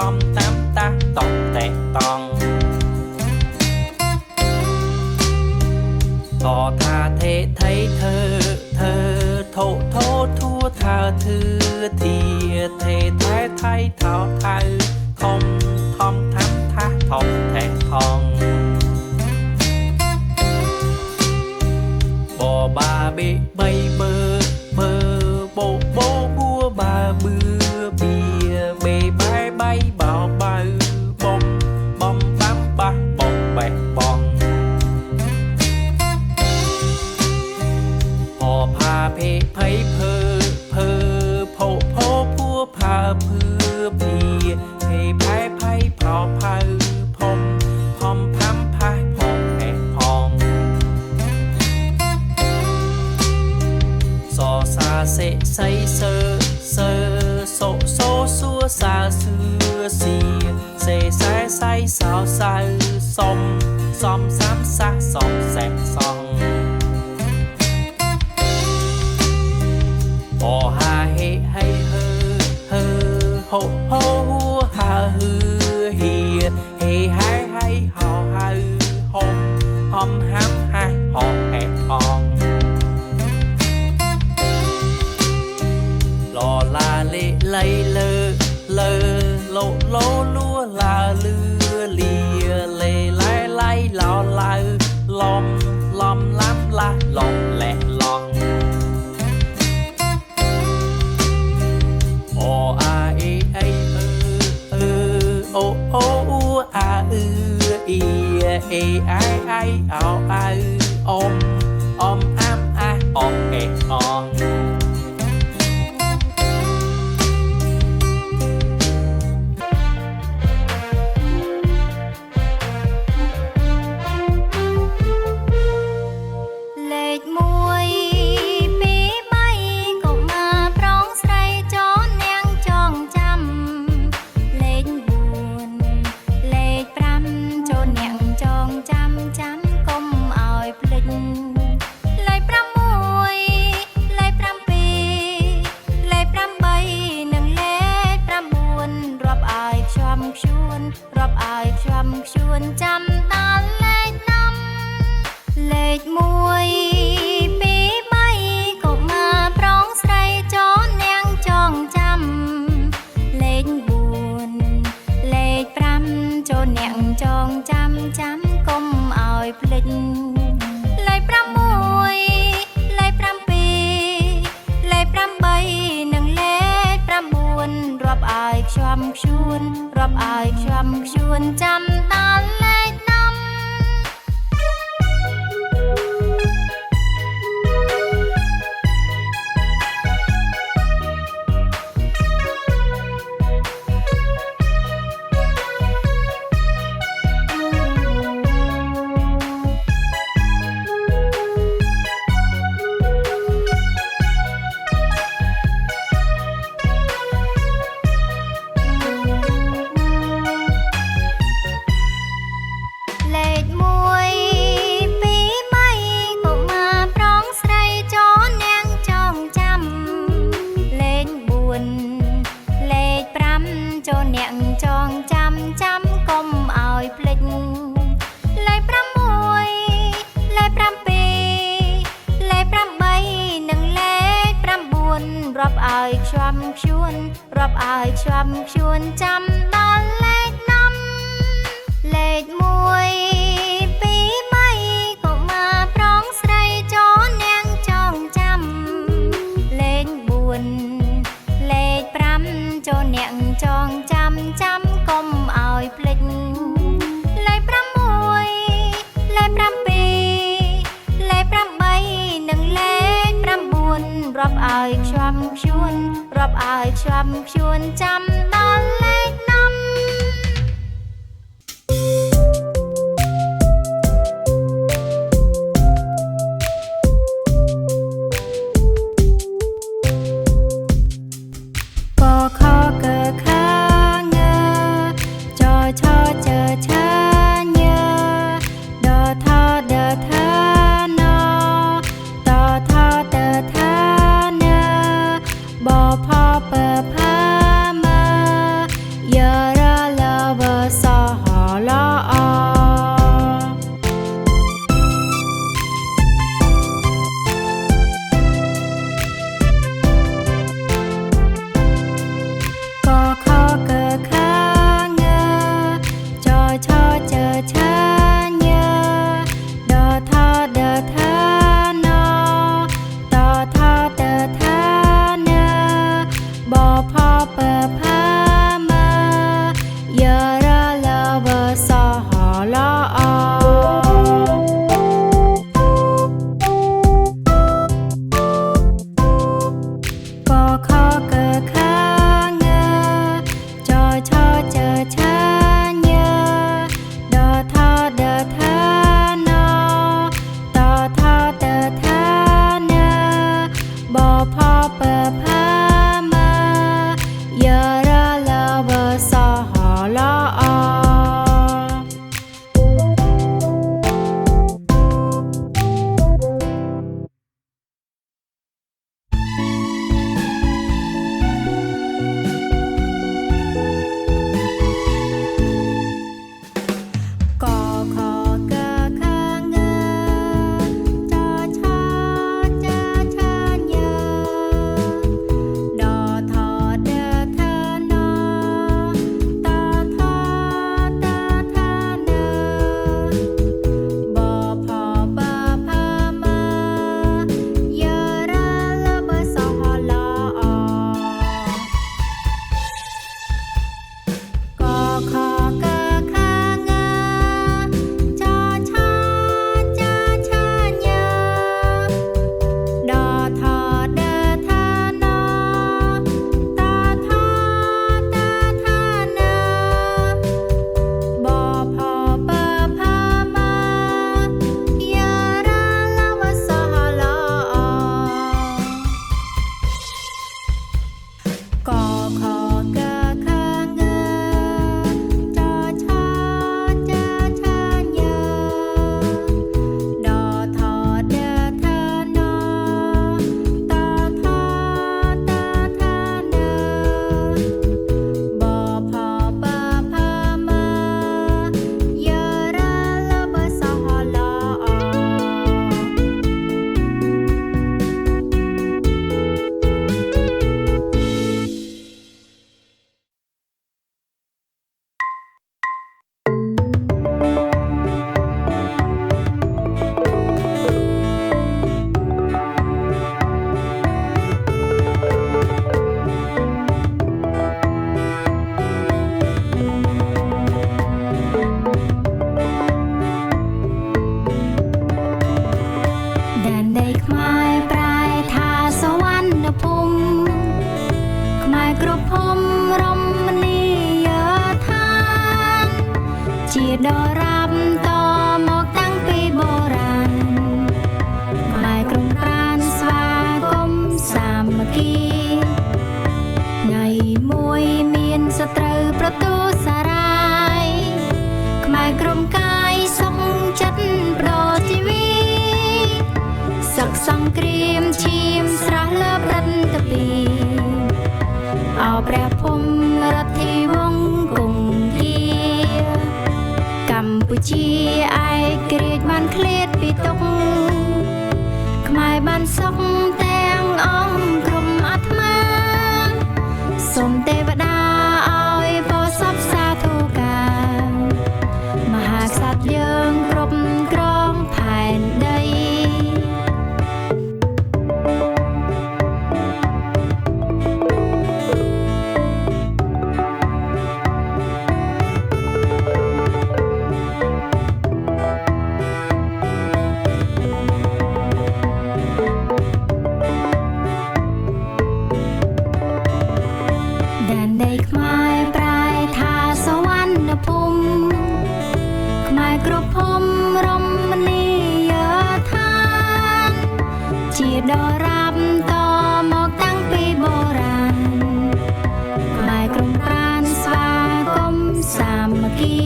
ตอมตามตาตองแต่ตองต่อท่าเทไทยเธอโทโททั่วท่าเธอเทียเทไทยไทยเท่าไทยทอมทอมทำท่าทอมแทงทองบอบาเบใบเบอโบบัวบาเบือเบียเบใบบ่าวใบบอมปั๊มปะบอมแบกบองพอพาเพไพเพอโพพัวพาเพื่อเบียเพไพเผาพาพอมพัมพาพองแหกพองซอซาเซไซเซโซซัวซาเสือเสียเซไซสาวซาซอมสามซาซอมแสกซองพอหาเฮให้เฮโฮหาฮือเฮียเฮให้เฮาหอมห้ำให้หอมแหกทองลอลาเลไลเลโลลัวลาเลือเลียเลไลลอลาลอมล้ำละลองแหลลองโออาเอไอโออาเอียเอไอเอาอมอ้ำอองเออองชวนจำตาเลขนำเลขมวยปีใหม่ก็มาพร้องใส่จอแนงจองจำเลขบุญเลขพรำโจแนงจองจำก้มเอาพลิงเลขพรำมวยเลขพรำปีเลขพรำใบหนึ่งเลขพรำบุญรอบอายชวมชวนรอบอายชวมชวนจำตาเลขนำรับอายชวมชวนรับอายชวมชวนจำตาเลขนำเลขมวยปีใหม่ก็มาพร้องใส่จอแนงจองจำเลขบุญเลขพรำโจแนงจองจำก้มเอาพลิงเลขพรำมวยเลขพรำปีเลขพรำใบหนึ่งเลขพรำบุญรับอายชวมชวนรับอายชวมชวนจำตาเลขนำก็ขอเกิดข้างเงอจอชอเจอชาเยอดอทอเดอทานอต่อทอเดอทาเนอบ่พอเปิดผ้ามา ជាដរាបតមកតាំងពីបុរាណខ្មែរក្រុងប្រានស្វាគមន៍សាមគ្គីថ្ងៃមួយមានសត្រូវប្រទូសារ៉ាយខ្មែរក្រុមកាយសុខចិត្តប្រដជីវីសឹកសង្គ្រាមឈាមស្រះលើព្រឹត្តពីអោព្រះភូមិរដ្ឋធីវង្សគង្គីកម្ពុជាឯករាជ្យបានឃ្លាតពីទុក្ខខ្មែរបានសុខទាំងអង្គក្រុមអាត្មាសូមទេវតាឲ្យពោសពសាធុការមហាក្សត្រយើងគ្រប់គ្រងផែនដីដែនដីខ្មែរប្រែថាសវណ្ណភូមិខ្មែរគ្រប់ភូមិរមណីយដ្ឋានជាដរាបតមកតាំងពីបុរាណខ្មែរក្រុងប្រានស្វាគមន៍សាមគ្គី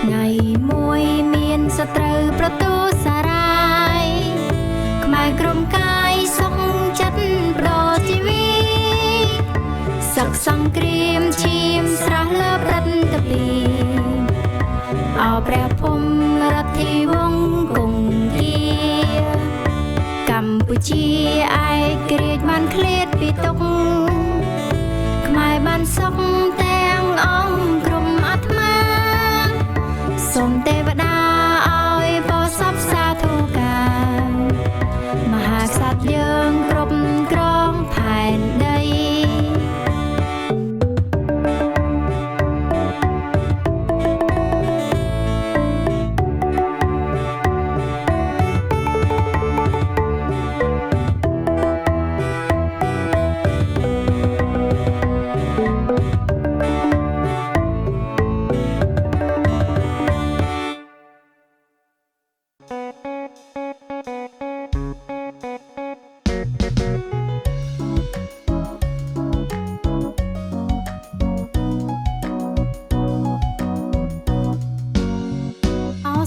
ថ្ងៃមួយមានសត្រូវប្រទូសារ៉ាយខ្មែរក្រុមកាយសុខចិត្តប្រដជីវីសឹកសង្គ្រាមឈាមស្រះលើព្រឹត្តពីអោព្រះភូមិរដ្ឋធីវង្សគង្គីកម្ពុជាឯករាជ្យបានឃ្លាតពីទុក្ខខ្មែរបានសុខទាំងអង្គក្រុមអាត្មាសូមទេវតាឲ្យពោសពសាធុការមហាក្សត្រយើងគ្រប់គ្រងផែនដី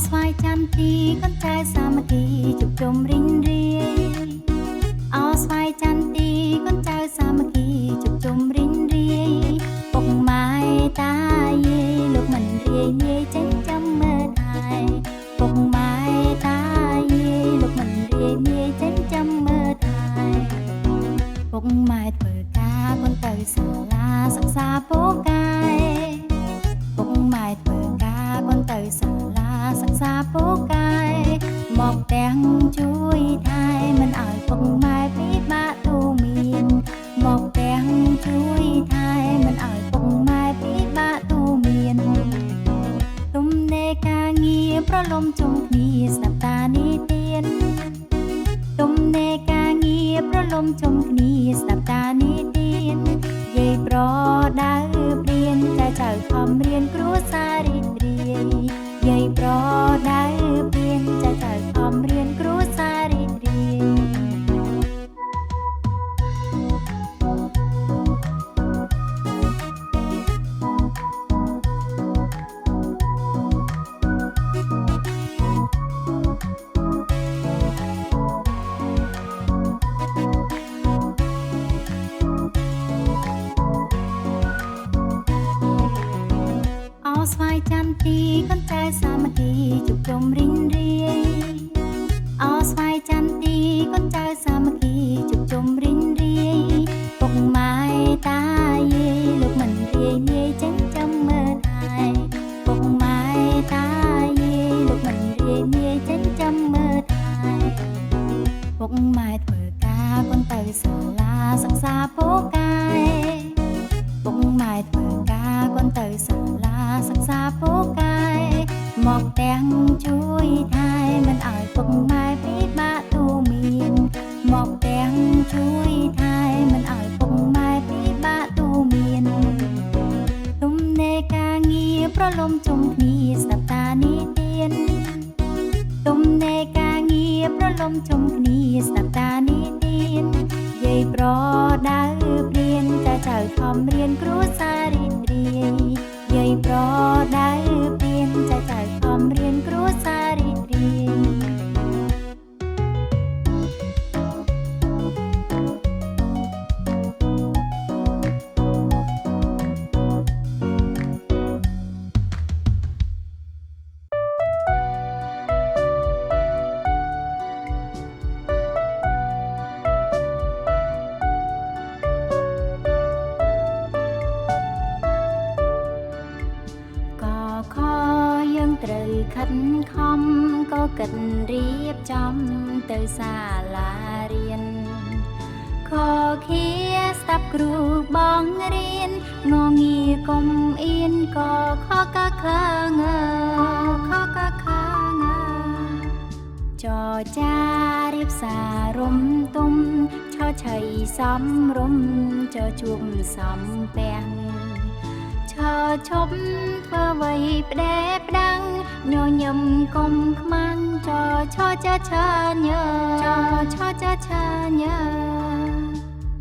ស្វាយចន្ទទីកូនចៅសាមគ្គីជុំជុំរីងរាយអោស្វាយចន្ទទីកូនចៅសាមគ្គីជុំជុំរីងរាយពុកម៉ែតាយាយលោកមិនរាយនាយចិញ្ចឹមមើលថែពុកម៉ែតាយាយលោកមិនរាយនាយចិញ្ចឹមមើលថែពុកម៉ែធ្វើការកូនទៅសាលាសិក្សាពូកែពុកម៉ែធ្វើការកូនទៅសាលាសិក្សាពូកែមកទាំងជួយថែមិនឲ្យពុកម៉ែពិបាកទូមានមកទាំងជួយថែមិនឲ្យពុកម៉ែពិបាកទូមានទំនេរការងារប្រឡំជុំគ្នាស្ដាប់តានិទានទំនេរការងារប្រឡំជុំគ្នាស្ដាប់តានិទានយាយប្រដៅព្រៀនចៅចៅខំរៀនគ្រួសាររីករាយយាយប្រដៅព្រៀនចៅចៅខំរៀនគ្រួសាររីករាយស្វាយចន្ទទីកូនចៅសាមគ្គីជុំជុំរីងរាយអោស្វាយចន្ទទីកូនចៅសាមគ្គីជុំជុំរីងរាយពុកម៉ែតាយាយលោកមិនរាយនាយចិញ្ចឹមមើលថែពុកម៉ែតាយាយលោកមិនរាយនាយចិញ្ចឹមមើលថែពុកម៉ែធ្វើការកូនទៅសាលាសិក្សាពូកែពុកម៉ែធ្វើការកូនទៅសាលាសិក្សាពូកែមកទាំងជួយថែមិនឲ្យពុកម៉ែពិបាកទូមានមកទាំងជួយថែមិនឲ្យពុកម៉ែពិបាកទូមានទំនេរការងារ ប្រឡំជុំគ្នាស្ដាប់តានីតិនទុំនៃការងារប្រឡំជុំគ្នាស្ដាប់តានីតិនយាយប្រដៅព្រៀនចៅខំរៀនគ្រួសាររីករាយយាយប្រដៅព្រៀនចៅខំរៀនគ្រួសាររីករាយត្រូវខិតខំក៏គិតរៀបចំទៅសាលារៀនខខៀស្ដាប់គ្រូបងរៀនងងាកុំអៀនក៏ខកខងខកខងចចារៀបសារំទុំឆឆៃសំរុំចជួបសំពាំងឈប់ធ្វើអ្វីផ្ដែផ្ដាំងញញឹមកុំខ្មាំងចឆចាឆាញើចឆចាឆាញើ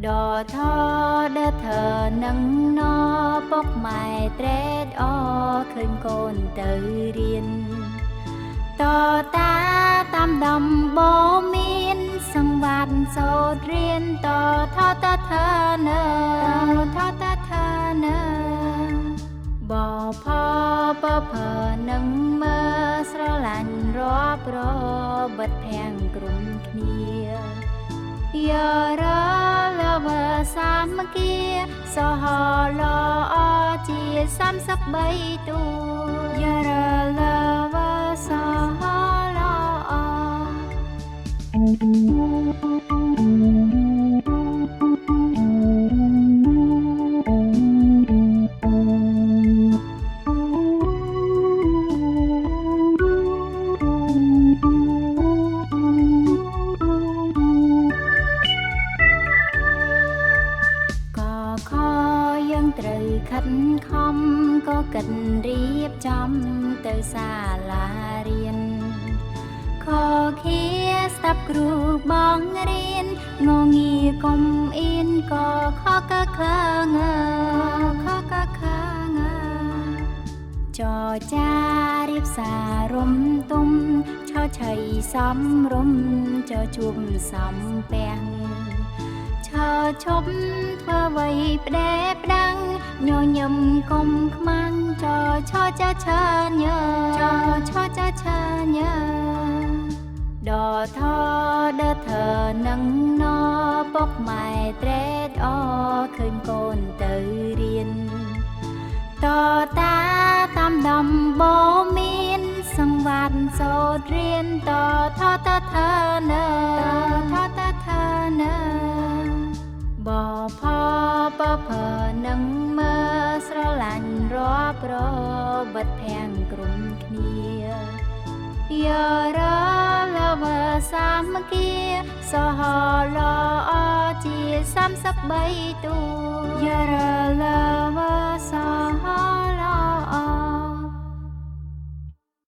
ដថដធនឹងណពុកម៉ែត្រេតអឃើញកូនទៅរៀនតតាតាមដំបូមានសង្វាតសូត្ររៀនតថតថានថតថានបផបផនឹងមើស្រឡាញ់រាប់របិទភាំងក្រុមគ្នាយារលវសាមគ្គីសហលអជា33ទូយារលវសហលអត្រូវខិតខំក៏គិតរៀបចំទៅសាលារៀនខខៀស្ដាប់គ្រូបងរៀនងងាកុំអៀនក៏ខកខងខកខងចចារៀបសារំទុំឆឆៃសំរុំចជួបសំពាំងឈប់ធ្វើអ្វីផ្ដែផ្ដាំងញញឹមកុំខ្មាំងចឆចាឆាញើចឆចាឆាញើដថដធនឹងណពុកម៉ែត្រេតអឃើញកូនទៅរៀនតតាតាមដំបូមានសង្វាតសូត្ររៀនតថតថានថតថានបផបផនឹងមើស្រឡាញ់រាប់របិទភាំងក្រុមគ្នាយារលវសាមគ្គីសហលអជា33ទូយារល